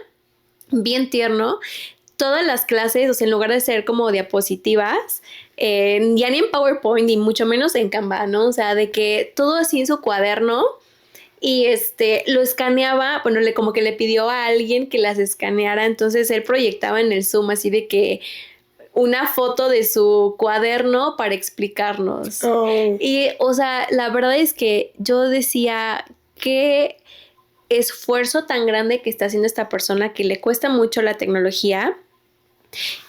bien tierno, todas las clases, o sea, en lugar de ser como diapositivas, ya ni en PowerPoint, ni mucho menos en Canva, ¿no? O sea, de que todo así en su cuaderno. Y lo escaneaba, bueno, como que le pidió a alguien que las escaneara, entonces él proyectaba en el Zoom así de que una foto de su cuaderno para explicarnos. Oh. Y, o sea, la verdad es que yo decía, qué esfuerzo tan grande que está haciendo esta persona que le cuesta mucho la tecnología.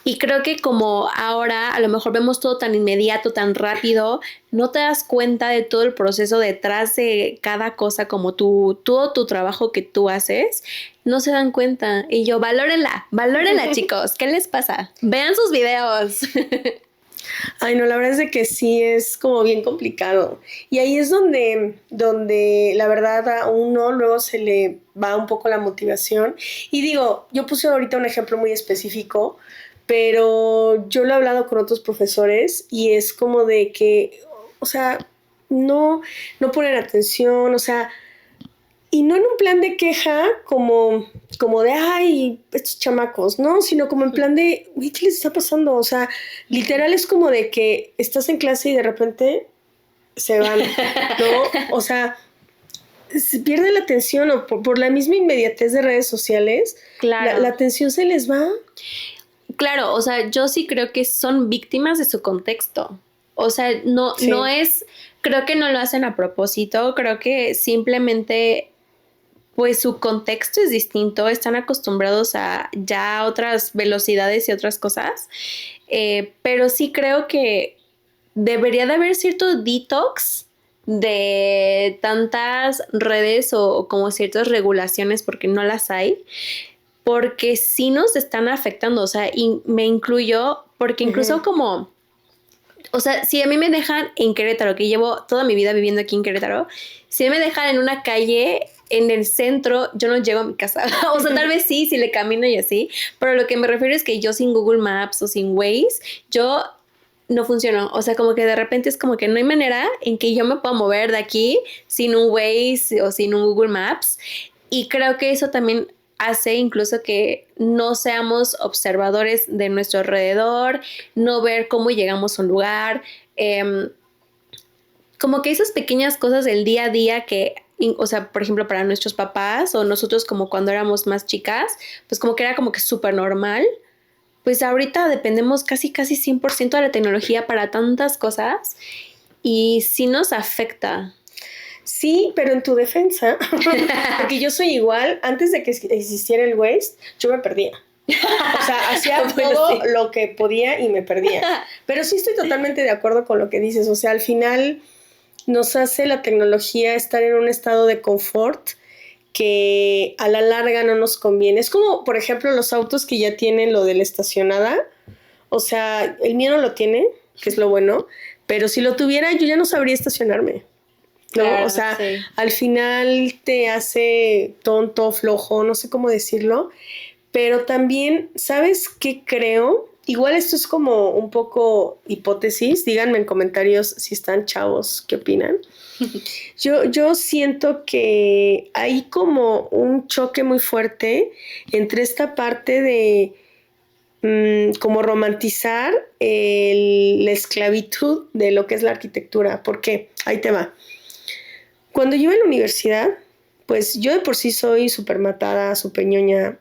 Y creo que como ahora a lo mejor vemos todo tan inmediato, tan rápido, no te das cuenta de todo el proceso detrás de cada cosa, como todo tu trabajo que tú haces, no se dan cuenta. Y yo, valórenla chicos, ¿qué les pasa? Vean sus videos. Ay, no, la verdad es de que sí es como bien complicado. Y ahí es donde la verdad a uno luego se le va un poco la motivación. Y digo, yo puse ahorita un ejemplo muy específico, pero yo lo he hablado con otros profesores y es como de que, o sea, no ponen atención, o sea, y no en un plan de queja como de, ay, estos chamacos, ¿no? Sino como en plan de, uy, ¿qué les está pasando? O sea, literal es como de que estás en clase y de repente se van, ¿no? O sea, se pierde la atención o por la misma inmediatez de redes sociales, Claro. la atención se les va. Claro, o sea, yo sí creo que son víctimas de su contexto. O sea, no es, creo que no lo hacen a propósito, creo que simplemente pues su contexto es distinto, están acostumbrados a ya otras velocidades y otras cosas, pero sí creo que debería de haber cierto detox de tantas redes o como ciertas regulaciones porque no las hay, porque sí nos están afectando, o sea, y me incluyo, porque incluso como, o sea, si a mí me dejan en Querétaro, que llevo toda mi vida viviendo aquí en Querétaro, si me dejan en una calle en el centro, yo no llego a mi casa. O sea, tal vez sí, si le camino y así, pero lo que me refiero es que yo sin Google Maps o sin Waze, yo no funciono. O sea, como que de repente es como que no hay manera en que yo me pueda mover de aquí sin un Waze o sin un Google Maps. Y creo que eso también hace incluso que no seamos observadores de nuestro alrededor, no ver cómo llegamos a un lugar, como que esas pequeñas cosas del día a día que, o sea, por ejemplo, para nuestros papás o nosotros como cuando éramos más chicas, pues como que era como que súper normal. Pues ahorita dependemos casi 100% de la tecnología para tantas cosas y sí nos afecta. Sí, pero en tu defensa, porque yo soy igual, antes de que existiera el Waze, yo me perdía. O sea, hacía Bueno, todo sí. lo que podía y me perdía. Pero sí estoy totalmente de acuerdo con lo que dices. O sea, al final nos hace la tecnología estar en un estado de confort que a la larga no nos conviene. Es como, por ejemplo, los autos que ya tienen lo de la estacionada. O sea, el mío no lo tiene, que es lo bueno, pero si lo tuviera yo ya no sabría estacionarme. ¿No? Claro, O sea, sí. al final te hace tonto, flojo, no sé cómo decirlo, pero también, ¿sabes qué creo? Igual esto es como un poco hipótesis, díganme en comentarios si están chavos, ¿qué opinan? Yo siento que hay como un choque muy fuerte entre esta parte de como romantizar la esclavitud de lo que es la arquitectura. ¿Por qué? Ahí te va. Cuando yo iba a la universidad, pues yo de por sí soy súper matada, súper ñoña.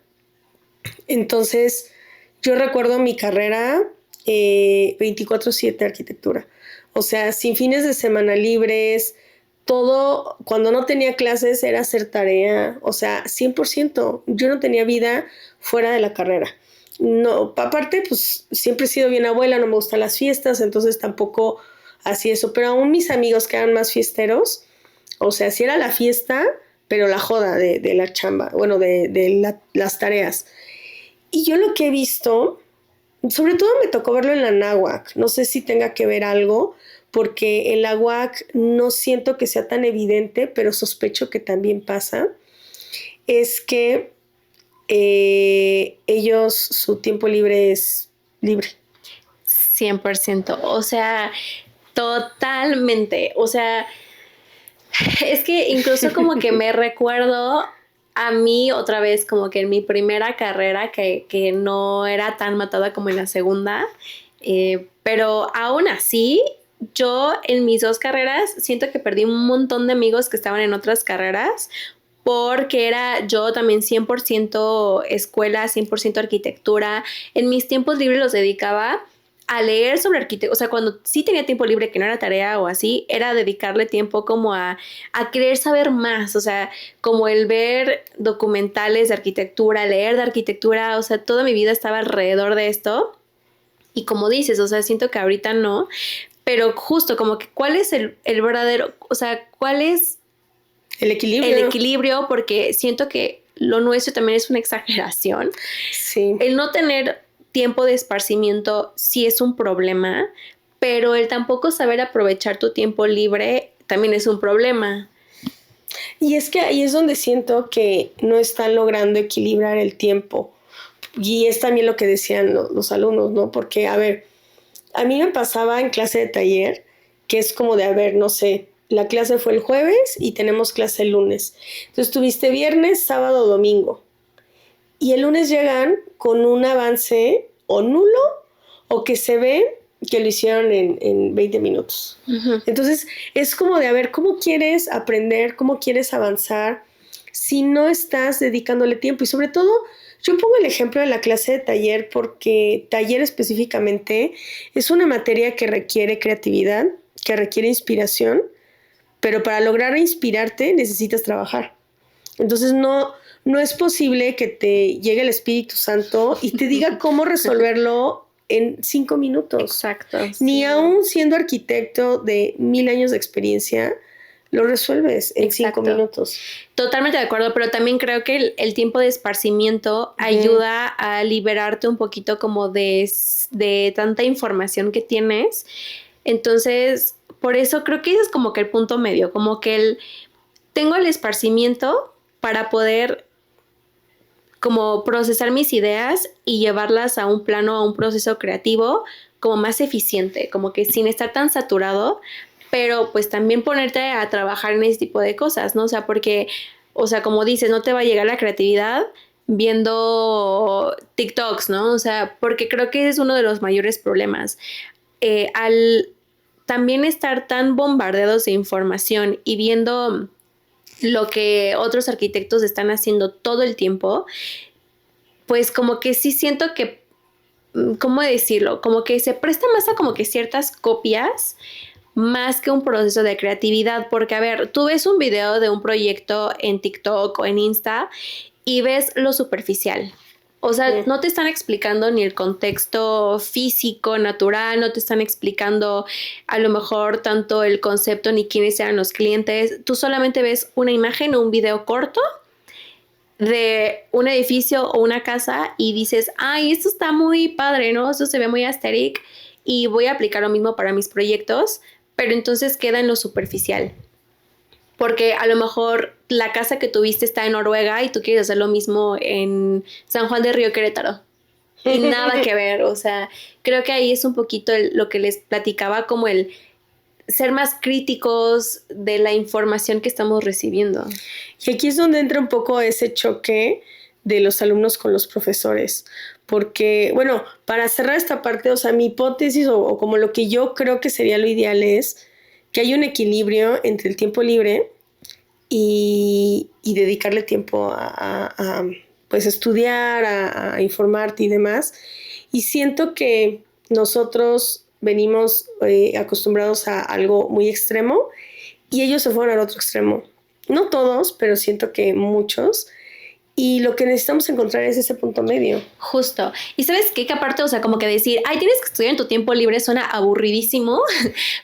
Entonces, yo recuerdo mi carrera 24/7 arquitectura. O sea, sin fines de semana libres, todo, cuando no tenía clases era hacer tarea. O sea, 100%. Yo no tenía vida fuera de la carrera. No, aparte, pues siempre he sido bien abuela, no me gustan las fiestas, entonces tampoco hacía eso. Pero aún mis amigos que eran más fiesteros, o sea, sí era la fiesta, pero la joda de la chamba, bueno, las tareas. Y yo lo que he visto, sobre todo me tocó verlo en la náhuac, no sé si tenga que ver algo, porque en la UAC no siento que sea tan evidente, pero sospecho que también pasa, es que ellos, su tiempo libre es libre. 100%, o sea, totalmente, o sea, es que incluso como que me recuerdo a mí otra vez como que en mi primera carrera que no era tan matada como en la segunda, pero aún así yo en mis dos carreras siento que perdí un montón de amigos que estaban en otras carreras porque era yo también 100% escuela, 100% arquitectura. En mis tiempos libres los dedicaba a leer sobre arquitectura. O sea, cuando sí tenía tiempo libre, que no era tarea o así, era dedicarle tiempo como a querer saber más. O sea, como el ver documentales de arquitectura, leer de arquitectura. O sea, toda mi vida estaba alrededor de esto. Y como dices, o sea, siento que ahorita no. Pero justo como que cuál es el verdadero, o sea, cuál es El equilibrio. el equilibrio, porque siento que lo nuestro también es una exageración. Sí. El no tener tiempo de esparcimiento sí es un problema, pero el tampoco saber aprovechar tu tiempo libre también es un problema. Y es que ahí es donde siento que no están logrando equilibrar el tiempo. Y es también lo que decían los alumnos, ¿no? Porque, a ver, a mí me pasaba en clase de taller, que es como de, a ver, no sé, la clase fue el jueves y tenemos clase el lunes. Entonces tuviste viernes, sábado, domingo. Y el lunes llegan con un avance o nulo o que se ve que lo hicieron en 20 minutos. Uh-huh. Entonces es como de, a ver, ¿cómo quieres aprender? ¿Cómo quieres avanzar si no estás dedicándole tiempo? Y sobre todo, yo pongo el ejemplo de la clase de taller porque taller específicamente es una materia que requiere creatividad, que requiere inspiración, pero para lograr inspirarte necesitas trabajar. Entonces no es posible que te llegue el Espíritu Santo y te diga cómo resolverlo en 5 minutos. Exacto. Ni sí. aún siendo arquitecto de 1000 años de experiencia, lo resuelves en 5 Exacto. minutos. Totalmente de acuerdo, pero también creo que el tiempo de esparcimiento ayuda a liberarte un poquito como de tanta información que tienes. Entonces, por eso creo que ese es como que el punto medio, como que tengo el esparcimiento para poder como procesar mis ideas y llevarlas a un plano, a un proceso creativo como más eficiente, como que sin estar tan saturado, pero pues también ponerte a trabajar en ese tipo de cosas, ¿no? O sea, porque, o sea, como dices, no te va a llegar la creatividad viendo TikToks, ¿no? O sea, porque creo que es uno de los mayores problemas. Al también estar tan bombardeados de información y viendo lo que otros arquitectos están haciendo todo el tiempo, pues como que sí siento que, ¿cómo decirlo? Como que se presta más a como que ciertas copias más que un proceso de creatividad, porque a ver, tú ves un video de un proyecto en TikTok o en Insta y ves lo superficial. O sea, no te están explicando ni el contexto físico, natural, no te están explicando a lo mejor tanto el concepto ni quiénes eran los clientes. Tú solamente ves una imagen o un video corto de un edificio o una casa y dices, ay, esto está muy padre, ¿no? Esto se ve muy aesthetic y voy a aplicar lo mismo para mis proyectos, pero entonces queda en lo superficial. Porque a lo mejor la casa que tuviste está en Noruega y tú quieres hacer lo mismo en San Juan de Río Querétaro. Y nada que ver, o sea, creo que ahí es un poquito lo que les platicaba, como el ser más críticos de la información que estamos recibiendo. Y aquí es donde entra un poco ese choque de los alumnos con los profesores. Porque, bueno, para cerrar esta parte, o sea, mi hipótesis o como lo que yo creo que sería lo ideal es que hay un equilibrio entre el tiempo libre y dedicarle tiempo a pues estudiar, a informarte y demás. Y siento que nosotros venimos acostumbrados a algo muy extremo y ellos se fueron al otro extremo. No todos, pero siento que muchos. Y lo que necesitamos encontrar es ese punto medio. Justo. Y ¿sabes qué? Que aparte, o sea, como que decir, ay, tienes que estudiar en tu tiempo libre suena aburridísimo,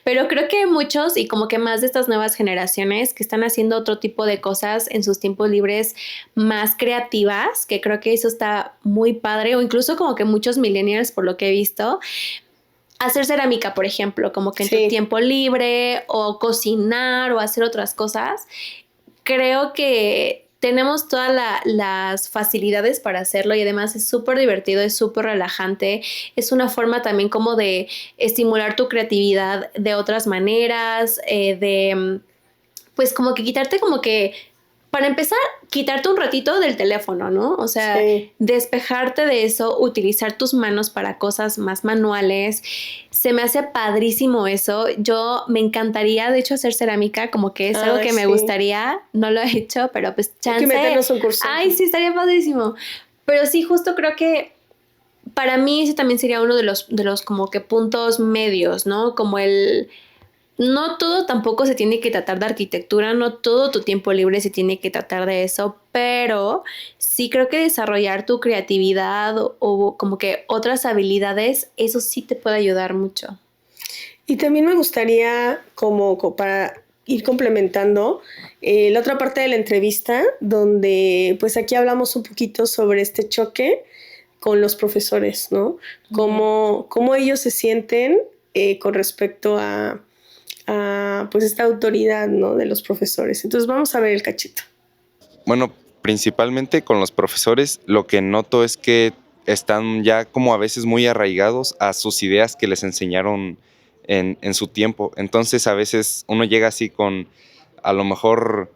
pero creo que muchos y como que más de estas nuevas generaciones que están haciendo otro tipo de cosas en sus tiempos libres más creativas, que creo que eso está muy padre, o incluso como que muchos millennials, por lo que he visto, hacer cerámica, por ejemplo, como que en tu tiempo libre, o cocinar, o hacer otras cosas. Creo que tenemos todas las facilidades para hacerlo y además es súper divertido, es súper relajante. Es una forma también como de estimular tu creatividad de otras maneras, pues como que quitarte como que, para empezar, quitarte un ratito del teléfono, ¿no? O sea, despejarte de eso, utilizar tus manos para cosas más manuales. Se me hace padrísimo eso. Yo me encantaría, de hecho, hacer cerámica, como que es algo que me gustaría. No lo he hecho, pero pues chance. Hay que meternos un curso. Ay, sí, estaría padrísimo. Pero sí, justo creo que para mí ese también sería uno de los como que puntos medios, ¿no? Como no todo tampoco se tiene que tratar de arquitectura, no todo tu tiempo libre se tiene que tratar de eso, pero sí creo que desarrollar tu creatividad o como que otras habilidades, eso sí te puede ayudar mucho. Y también me gustaría, como para ir complementando, la otra parte de la entrevista, donde pues aquí hablamos un poquito sobre este choque con los profesores, ¿no? Cómo ellos se sienten con respecto a pues esta autoridad, ¿no? De los profesores. Entonces vamos a ver el cachito. Bueno, principalmente con los profesores, lo que noto es que están ya como a veces muy arraigados a sus ideas que les enseñaron en su tiempo. Entonces a veces uno llega así con a lo mejor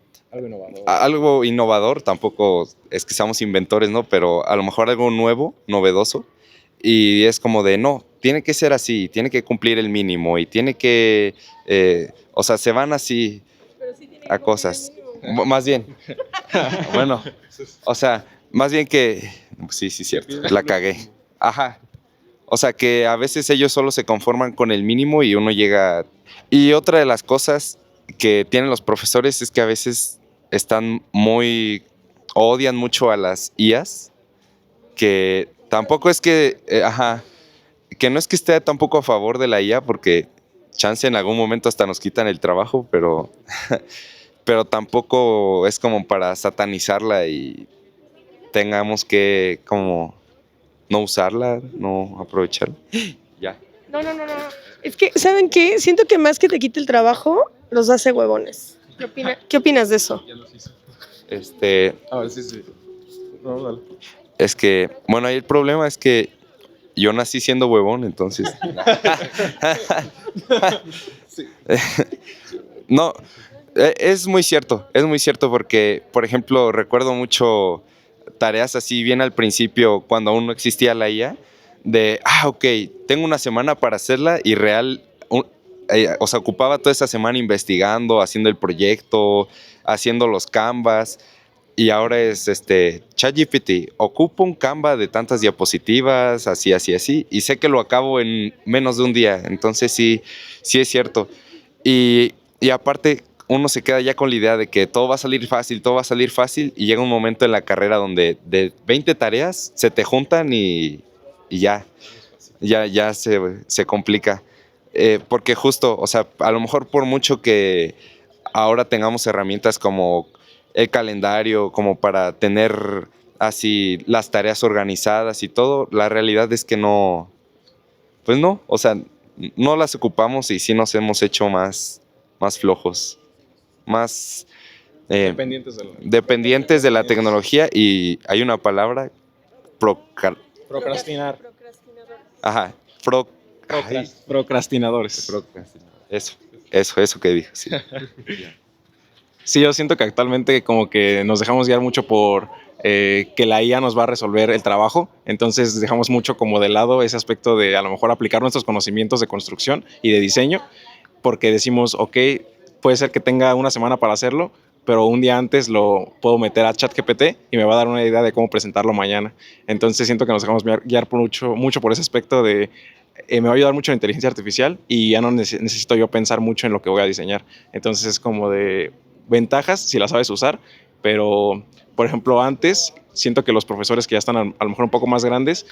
algo innovador, tampoco es que seamos inventores, ¿no? Pero a lo mejor algo nuevo, novedoso, y es como de no, tiene que ser así, tiene que cumplir el mínimo y tiene que, o sea, se van así a cosas. Más bien, bueno, o sea, más bien que, sí, cierto, la cagué. Ajá. O sea, que a veces ellos solo se conforman con el mínimo y uno llega. Y otra de las cosas que tienen los profesores es que a veces están odian mucho a las IAs, que tampoco es que, que no es que esté tampoco a favor de la IA, porque chance en algún momento hasta nos quitan el trabajo, pero tampoco es como para satanizarla y tengamos que como no usarla, no aprovecharla. Ya. No. Es que, ¿saben qué? Siento que más que te quite el trabajo, los hace huevones. ¿Qué opinas de eso? Sí. No, dale. Es que, bueno, ahí el problema es que yo nací siendo huevón, entonces. No, es muy cierto porque, por ejemplo, recuerdo mucho tareas así bien al principio, cuando aún no existía la IA, de, ok, tengo una semana para hacerla y o sea, ocupaba toda esa semana investigando, haciendo el proyecto, haciendo los canvas. Y ahora es ChatGPT, ocupo un Canva de tantas diapositivas, así, así, así, y sé que lo acabo en menos de un día. Entonces sí, sí es cierto. Y aparte, uno se queda ya con la idea de que todo va a salir fácil, todo va a salir fácil, y llega un momento en la carrera donde de 20 tareas se te juntan y ya se complica. Porque justo, o sea, a lo mejor por mucho que ahora tengamos herramientas como el calendario, como para tener así las tareas organizadas y todo, la realidad es que no, pues no, o sea, no las ocupamos y sí nos hemos hecho más flojos, más dependientes de la tecnología. Y hay una palabra, Procrastinar. ajá, Procrastinadores. Eso que dije, sí. Sí, yo siento que actualmente como que nos dejamos guiar mucho por que la IA nos va a resolver el trabajo, entonces dejamos mucho como de lado ese aspecto de a lo mejor aplicar nuestros conocimientos de construcción y de diseño, porque decimos, ok, puede ser que tenga una semana para hacerlo, pero un día antes lo puedo meter a ChatGPT y me va a dar una idea de cómo presentarlo mañana. Entonces siento que nos dejamos guiar por mucho por ese aspecto de me va a ayudar mucho la inteligencia artificial y ya no necesito yo pensar mucho en lo que voy a diseñar. Entonces es como de ventajas si las sabes usar, pero por ejemplo antes siento que los profesores que ya están a lo mejor un poco más grandes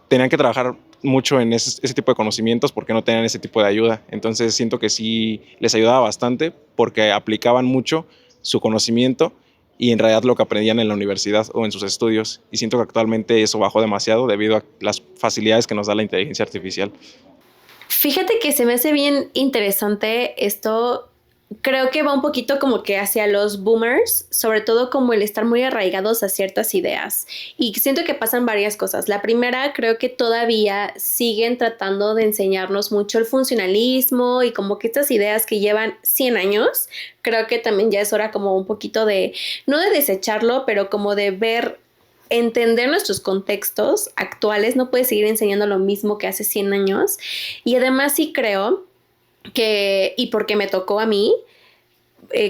tenían que trabajar mucho en ese tipo de conocimientos porque no tenían ese tipo de ayuda. Entonces siento que sí les ayudaba bastante porque aplicaban mucho su conocimiento y en realidad lo que aprendían en la universidad o en sus estudios. Y siento que actualmente eso bajó demasiado debido a las facilidades que nos da la inteligencia artificial. Fíjate que se me hace bien interesante esto. Creo que va un poquito como que hacia los boomers, sobre todo como el estar muy arraigados a ciertas ideas. Y siento que pasan varias cosas. La primera, creo que todavía siguen tratando de enseñarnos mucho el funcionalismo y como que estas ideas que llevan 100 años, creo que también ya es hora como un poquito de, no de desecharlo, pero como de entender nuestros contextos actuales. No puedes seguir enseñando lo mismo que hace 100 años. Y además sí creo y porque me tocó a mí,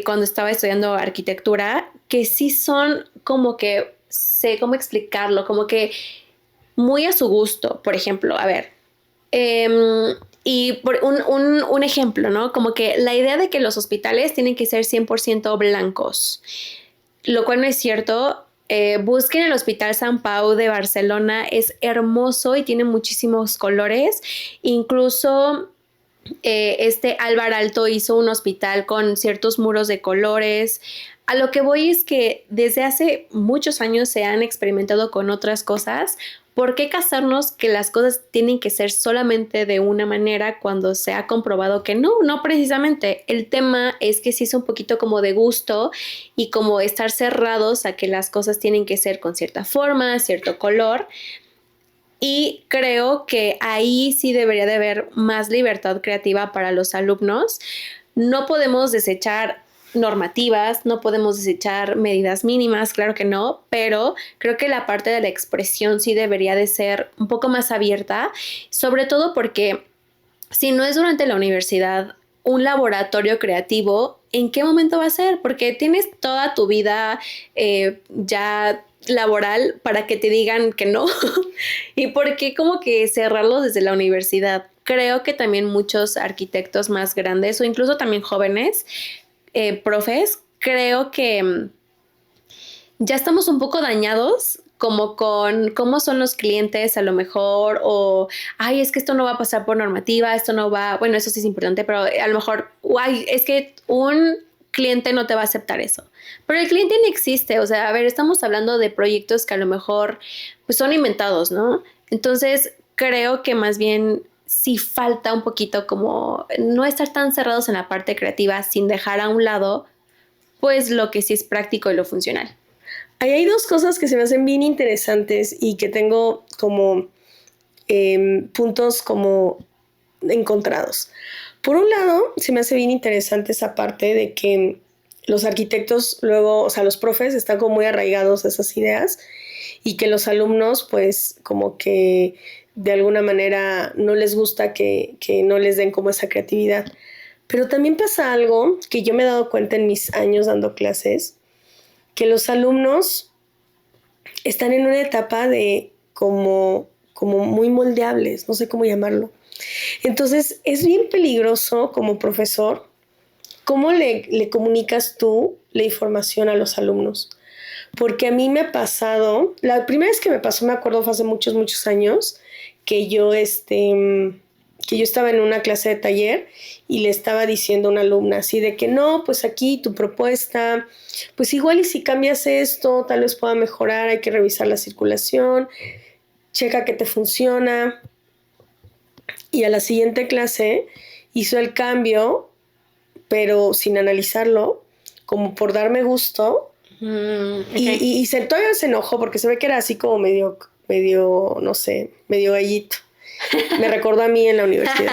cuando estaba estudiando arquitectura, que sí son como que, sé cómo explicarlo, como que muy a su gusto. Por ejemplo, a ver, y por un ejemplo, ¿no? Como que la idea de que los hospitales tienen que ser 100% blancos, lo cual no es cierto. Busquen el Hospital Sant Pau de Barcelona, es hermoso y tiene muchísimos colores. Incluso Álvar Alto hizo un hospital con ciertos muros de colores. A lo que voy es que desde hace muchos años se han experimentado con otras cosas. ¿Por qué casarnos que las cosas tienen que ser solamente de una manera cuando se ha comprobado que no precisamente? El tema es que sí es un poquito como de gusto y como estar cerrados a que las cosas tienen que ser con cierta forma, cierto color. Y creo que ahí sí debería de haber más libertad creativa para los alumnos. No podemos desechar normativas, no podemos desechar medidas mínimas, claro que no, pero creo que la parte de la expresión sí debería de ser un poco más abierta, sobre todo porque si no es durante la universidad un laboratorio creativo, ¿en qué momento va a ser? Porque tienes toda tu vida ya laboral para que te digan que no. ¿Y por qué como que cerrarlos desde la universidad? Creo que también muchos arquitectos más grandes o incluso también jóvenes, profes, creo que ya estamos un poco dañados como con cómo son los clientes a lo mejor, o ay, es que esto no va a pasar por normativa, esto no va, bueno, eso sí es importante, pero a lo mejor, ay, es que un cliente no te va a aceptar eso. Pero el cliente ni existe, o sea, a ver, estamos hablando de proyectos que a lo mejor pues son inventados, ¿no? Entonces, creo que más bien sí falta un poquito como no estar tan cerrados en la parte creativa sin dejar a un lado pues lo que sí es práctico y lo funcional. Ahí hay dos cosas que se me hacen bien interesantes y que tengo como puntos como encontrados. Por un lado, se me hace bien interesante esa parte de que los arquitectos luego, o sea, los profes están como muy arraigados a esas ideas y que los alumnos pues como que de alguna manera no les gusta que no les den como esa creatividad. Pero también pasa algo que yo me he dado cuenta en mis años dando clases, que los alumnos están en una etapa de como muy moldeables, no sé cómo llamarlo. Entonces es bien peligroso como profesor cómo le comunicas tú la información a los alumnos. Porque a mí me ha pasado, la primera vez que me pasó, me acuerdo, fue hace muchos, muchos años, que yo estaba en una clase de taller y le estaba diciendo a una alumna así de que no, pues aquí tu propuesta, pues igual y si cambias esto, tal vez pueda mejorar, hay que revisar la circulación, checa que te funciona. Y a la siguiente clase hizo el cambio, pero sin analizarlo, como por darme gusto. Okay. Y todavía se enojó porque se ve que era así como medio, no sé, medio gallito. Me recordó a mí en la universidad.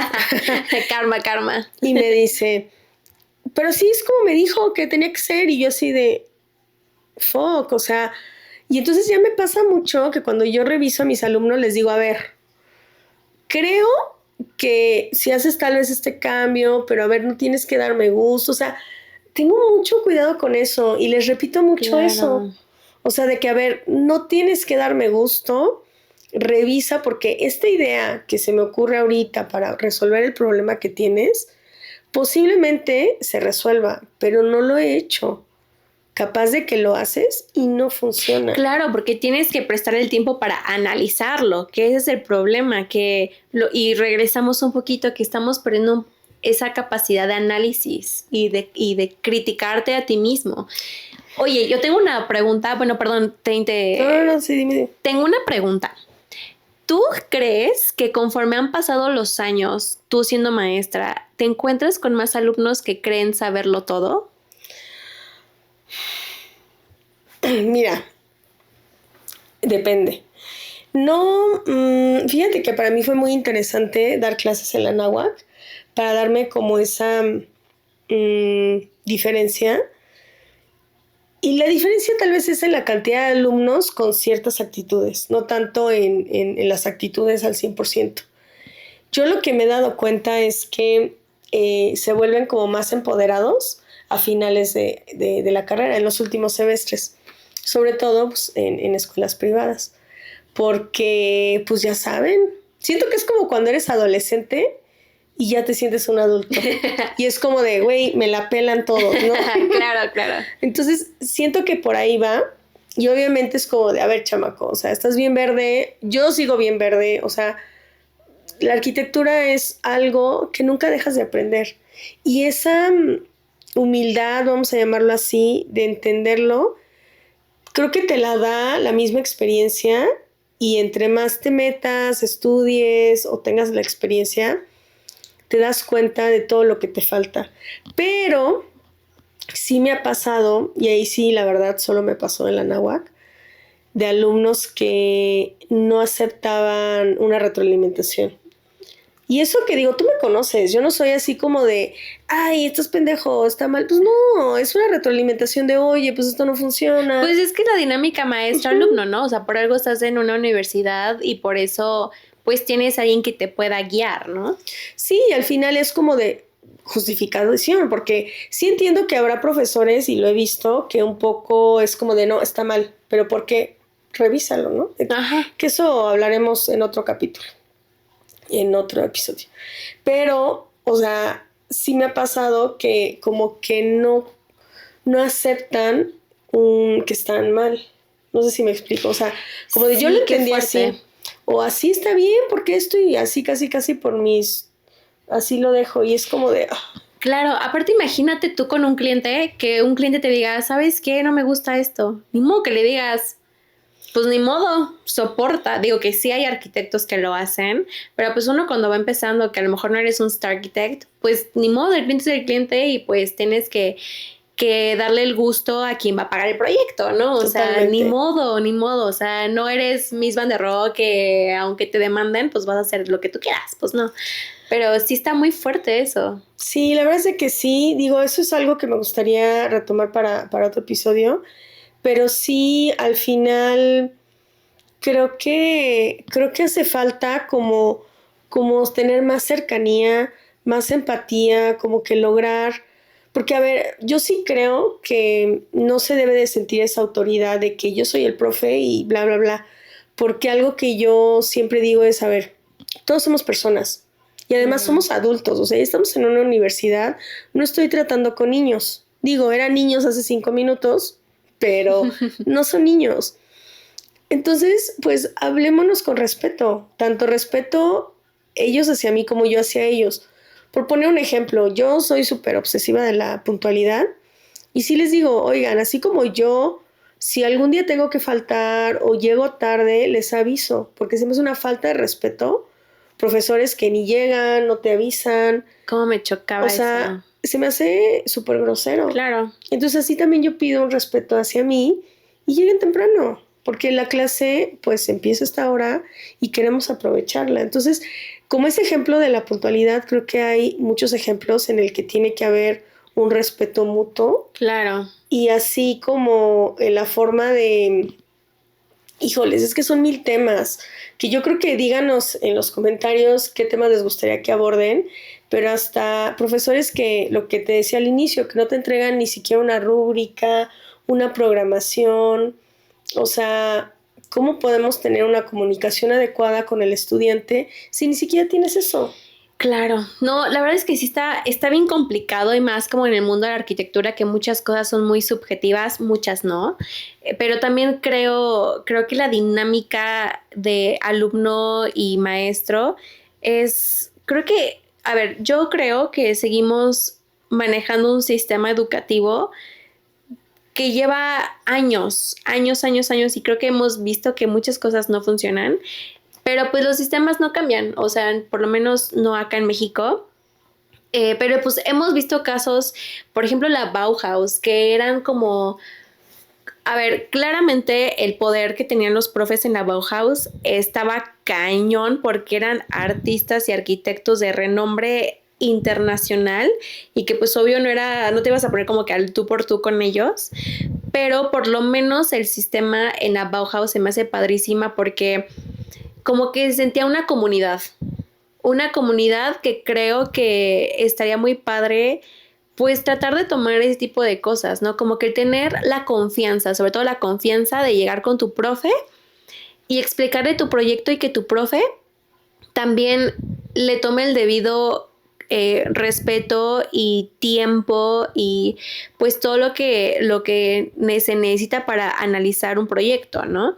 Karma. Y me dice, pero sí es como me dijo que tenía que ser. Y yo así de, fuck, o sea. Y entonces ya me pasa mucho que cuando yo reviso a mis alumnos les digo, a ver, creo que si haces tal vez este cambio, pero a ver, no tienes que darme gusto. O sea, tengo mucho cuidado con eso y les repito mucho Claro. eso. O sea, de que, a ver, no tienes que darme gusto, revisa porque esta idea que se me ocurre ahorita para resolver el problema que tienes, posiblemente se resuelva, pero no lo he hecho. Capaz de que lo haces y no funciona. Claro, porque tienes que prestar el tiempo para analizarlo, que ese es el problema, y regresamos un poquito, que estamos perdiendo esa capacidad de análisis y de criticarte a ti mismo. Oye, yo tengo una pregunta, bueno, perdón, No, sí, dime. Tengo una pregunta. ¿Tú crees que conforme han pasado los años, tú siendo maestra, te encuentras con más alumnos que creen saberlo todo? Mira, depende. No, fíjate que para mí fue muy interesante dar clases en la náhuatl para darme como esa diferencia. Y la diferencia tal vez es en la cantidad de alumnos con ciertas actitudes, no tanto en las actitudes al 100%. Yo lo que me he dado cuenta es que se vuelven como más empoderados a finales de la carrera, en los últimos semestres, sobre todo pues, en escuelas privadas, porque pues ya saben, siento que es como cuando eres adolescente y ya te sientes un adulto. Y es como de, güey, me la pelan todos, ¿no? Claro. Entonces, siento que por ahí va. Y obviamente es como de, a ver, chamaco, o sea, estás bien verde, yo sigo bien verde, o sea, la arquitectura es algo que nunca dejas de aprender. Y esa humildad, vamos a llamarlo así, de entenderlo, creo que te la da la misma experiencia y entre más te metas, estudies o tengas la experiencia, te das cuenta de todo lo que te falta. Pero sí me ha pasado, y ahí sí, la verdad, solo me pasó en la náhuatl, de alumnos que no aceptaban una retroalimentación. Y eso que digo, tú me conoces, yo no soy así como de, ay, esto es pendejo, está mal. Pues no, es una retroalimentación de, oye, pues esto no funciona. Pues es que la dinámica maestra-alumno, ¿no? O sea, por algo estás en una universidad y por eso, pues tienes a alguien que te pueda guiar, ¿no? Sí, y al final es como de justificación, porque sí entiendo que habrá profesores, y lo he visto, que un poco es como de, no, está mal, pero ¿por qué? Revísalo, ¿no? Ajá. Que eso hablaremos en otro capítulo, en otro episodio. Pero, o sea, sí me ha pasado que como que no aceptan que están mal. No sé si me explico. O sea, como de Sí, yo lo qué entendí fuerte. así. O así está bien, porque esto y así casi por mis... Así lo dejo. Y es como de... Claro, aparte imagínate tú con un cliente, que un cliente te diga, ¿sabes qué? No me gusta esto. Ni modo que le digas, pues ni modo, soporta. Digo que sí hay arquitectos que lo hacen, pero pues uno cuando va empezando, que a lo mejor no eres un star architect, pues ni modo, el cliente es el cliente y pues tienes que que darle el gusto a quien va a pagar el proyecto, ¿no? O sea, Totalmente. ni modo, o sea, no eres Miss Van der Rohe que aunque te demanden, pues vas a hacer lo que tú quieras, pues no. Pero sí está muy fuerte eso. Sí, la verdad es de que sí, digo, eso es algo que me gustaría retomar para otro episodio, pero sí, al final creo que hace falta como tener más cercanía, más empatía, como que lograr, porque a ver, yo sí creo que no se debe de sentir esa autoridad de que yo soy el profe y bla, bla, bla, porque algo que yo siempre digo es, a ver, todos somos personas y además somos adultos, o sea, ya estamos en una universidad, no estoy tratando con niños, digo, eran niños hace 5 minutos, pero no son niños. Entonces, pues hablémonos con respeto, tanto respeto ellos hacia mí como yo hacia ellos. Por poner un ejemplo, yo soy súper obsesiva de la puntualidad y sí les digo, oigan, así como yo, si algún día tengo que faltar o llego tarde, les aviso, porque se me hace una falta de respeto. Profesores que ni llegan, no te avisan, Cómo me chocaba o sea, eso. se me hace súper grosero. Claro. Entonces así también yo pido un respeto hacia mí y lleguen temprano, porque la clase pues empieza a esta hora y queremos aprovecharla. Entonces, como ese ejemplo de la puntualidad, creo que hay muchos ejemplos en el que tiene que haber un respeto mutuo Claro. y así como en la forma de, híjoles, es que son 1000 temas, que yo creo que díganos en los comentarios qué temas les gustaría que aborden, pero hasta profesores que, lo que te decía al inicio, que no te entregan ni siquiera una rúbrica, una programación, o sea, ¿cómo podemos tener una comunicación adecuada con el estudiante si ni siquiera tienes eso? Claro, no, la verdad es que sí está bien complicado y más como en el mundo de la arquitectura que muchas cosas son muy subjetivas, muchas no, pero también creo que la dinámica de alumno y maestro creo que, a ver, yo creo que seguimos manejando un sistema educativo que lleva años y creo que hemos visto que muchas cosas no funcionan. Pero pues los sistemas no cambian, o sea, por lo menos no acá en México. Pero pues hemos visto casos, por ejemplo, la Bauhaus, que eran como, a ver, claramente el poder que tenían los profes en la Bauhaus estaba cañón porque eran artistas y arquitectos de renombre internacional y que pues obvio no te ibas a poner como que al tú por tú con ellos, pero por lo menos el sistema en la Bauhaus se me hace padrísima porque como que sentía una comunidad que creo que estaría muy padre, pues tratar de tomar ese tipo de cosas, ¿no? Como que tener la confianza, sobre todo la confianza de llegar con tu profe y explicarle tu proyecto y que tu profe también le tome el debido respeto y tiempo y pues todo lo que se necesita para analizar un proyecto, ¿no?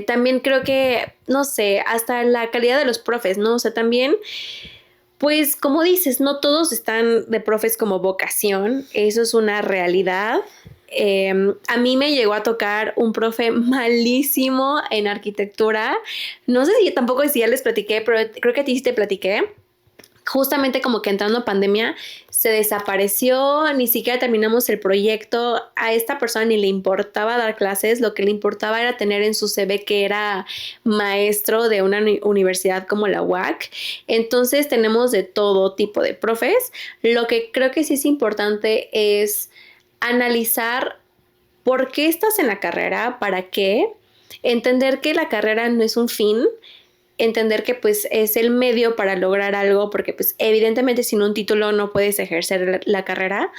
También creo que, no sé, hasta la calidad de los profes, ¿no? O sea, también, pues como dices, no todos están de profes como vocación, eso es una realidad. A mí me llegó a tocar un profe malísimo en arquitectura. No sé si tampoco si ya les platiqué, pero creo que a ti sí te platiqué. Justamente como que entrando a pandemia se desapareció, ni siquiera terminamos el proyecto, a esta persona ni le importaba dar clases, lo que le importaba era tener en su CV que era maestro de una universidad como la UAC. Entonces tenemos de todo tipo de profes. Lo que creo que sí es importante es analizar por qué estás en la carrera, para qué, entender que la carrera no es un fin, entender que pues es el medio para lograr algo, porque pues evidentemente sin un título no puedes ejercer la carrera,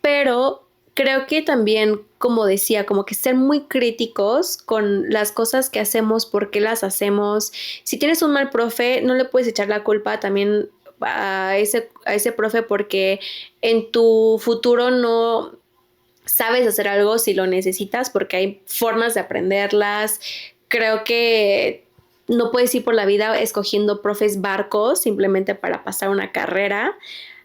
pero creo que también, como decía, como que ser muy críticos con las cosas que hacemos, por qué las hacemos. Si tienes un mal profe, no le puedes echar la culpa también a ese profe porque en tu futuro no sabes hacer algo si lo necesitas, porque hay formas de aprenderlas. Creo que no puedes ir por la vida escogiendo profes barcos simplemente para pasar una carrera,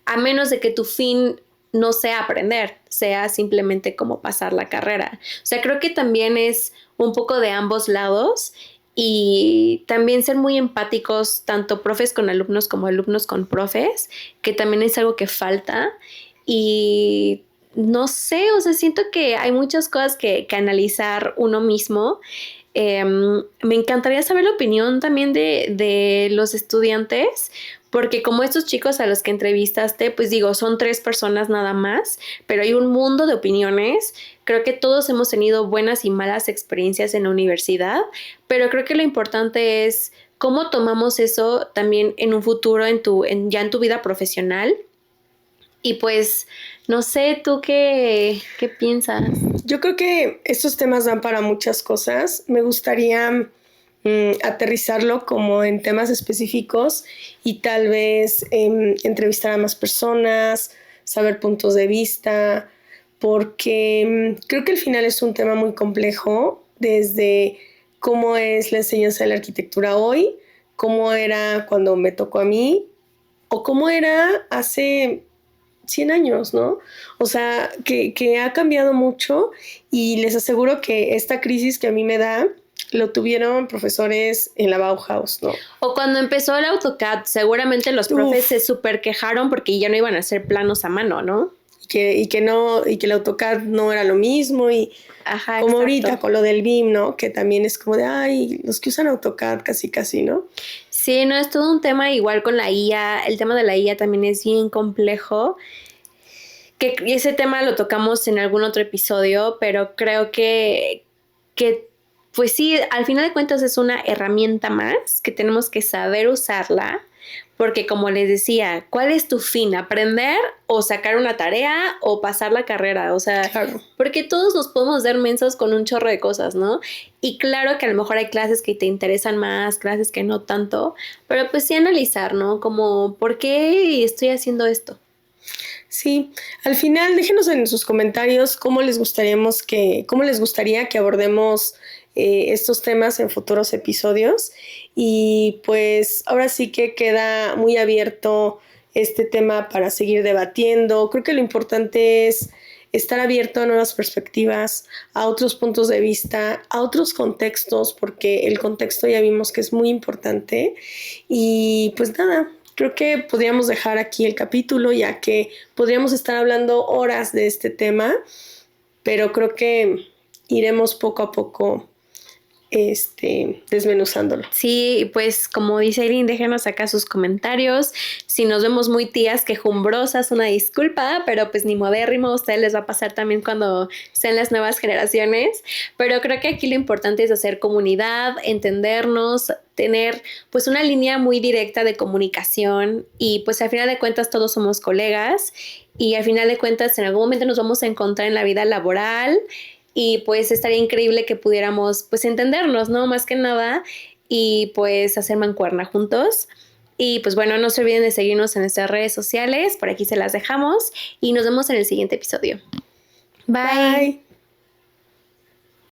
a menos de que tu fin no sea aprender, sea simplemente como pasar la carrera. O sea, creo que también es un poco de ambos lados y también ser muy empáticos, tanto profes con alumnos como alumnos con profes, que también es algo que falta. Y no sé, o sea, siento que hay muchas cosas que analizar uno mismo. Me encantaría saber la opinión también de los estudiantes, porque como estos chicos a los que entrevistaste, pues digo, son 3 personas nada más, pero hay un mundo de opiniones. Creo que todos hemos tenido buenas y malas experiencias en la universidad, pero creo que lo importante es cómo tomamos eso también en un futuro, ya en tu vida profesional. Y pues, no sé, ¿tú qué piensas? Yo creo que estos temas dan para muchas cosas. Me gustaría aterrizarlo como en temas específicos y tal vez entrevistar a más personas, saber puntos de vista, porque creo que al final es un tema muy complejo, desde cómo es la enseñanza de la arquitectura hoy, cómo era cuando me tocó a mí o cómo era hace 100 años, ¿no? O sea, que ha cambiado mucho y les aseguro que esta crisis que a mí me da, lo tuvieron profesores en la Bauhaus, ¿no? O cuando empezó el AutoCAD, seguramente los profes se súper quejaron porque ya no iban a hacer planos a mano, ¿no? Y que el AutoCAD no era lo mismo y Ajá, como exacto. ahorita con lo del BIM, ¿no? Que también es como de, ay, los que usan AutoCAD casi, ¿no? Sí, no, es todo un tema igual con la IA. El tema de la IA también es bien complejo. Que ese tema lo tocamos en algún otro episodio, pero creo que pues sí, al final de cuentas es una herramienta más que tenemos que saber usarla, porque como les decía, ¿cuál es tu fin? ¿Aprender o sacar una tarea o pasar la carrera? O sea, Claro. porque todos nos podemos dar mensos con un chorro de cosas, ¿no? Y claro que a lo mejor hay clases que te interesan más, clases que no tanto, pero pues sí analizar, ¿no? Como, ¿por qué estoy haciendo esto? Sí, al final déjenos en sus comentarios cómo les gustaría que abordemos estos temas en futuros episodios y pues ahora sí que queda muy abierto este tema para seguir debatiendo. Creo que lo importante es estar abierto a nuevas perspectivas, a otros puntos de vista, a otros contextos, porque el contexto ya vimos que es muy importante y pues nada. Creo que podríamos dejar aquí el capítulo, ya que podríamos estar hablando horas de este tema, pero creo que iremos poco a poco desmenuzándolo. Sí, pues como dice Aileen, déjenos acá sus comentarios. Si nos vemos muy tías quejumbrosas, una disculpa, pero pues ni modérrimo, a ustedes les va a pasar también cuando estén las nuevas generaciones. Pero creo que aquí lo importante es hacer comunidad, entendernos, tener pues una línea muy directa de comunicación y pues al final de cuentas todos somos colegas y al final de cuentas en algún momento nos vamos a encontrar en la vida laboral. Y pues estaría increíble que pudiéramos pues entendernos, ¿no? Más que nada y pues hacer mancuerna juntos. Y pues bueno, no se olviden de seguirnos en nuestras redes sociales, por aquí se las dejamos y nos vemos en el siguiente episodio. Bye. Bye.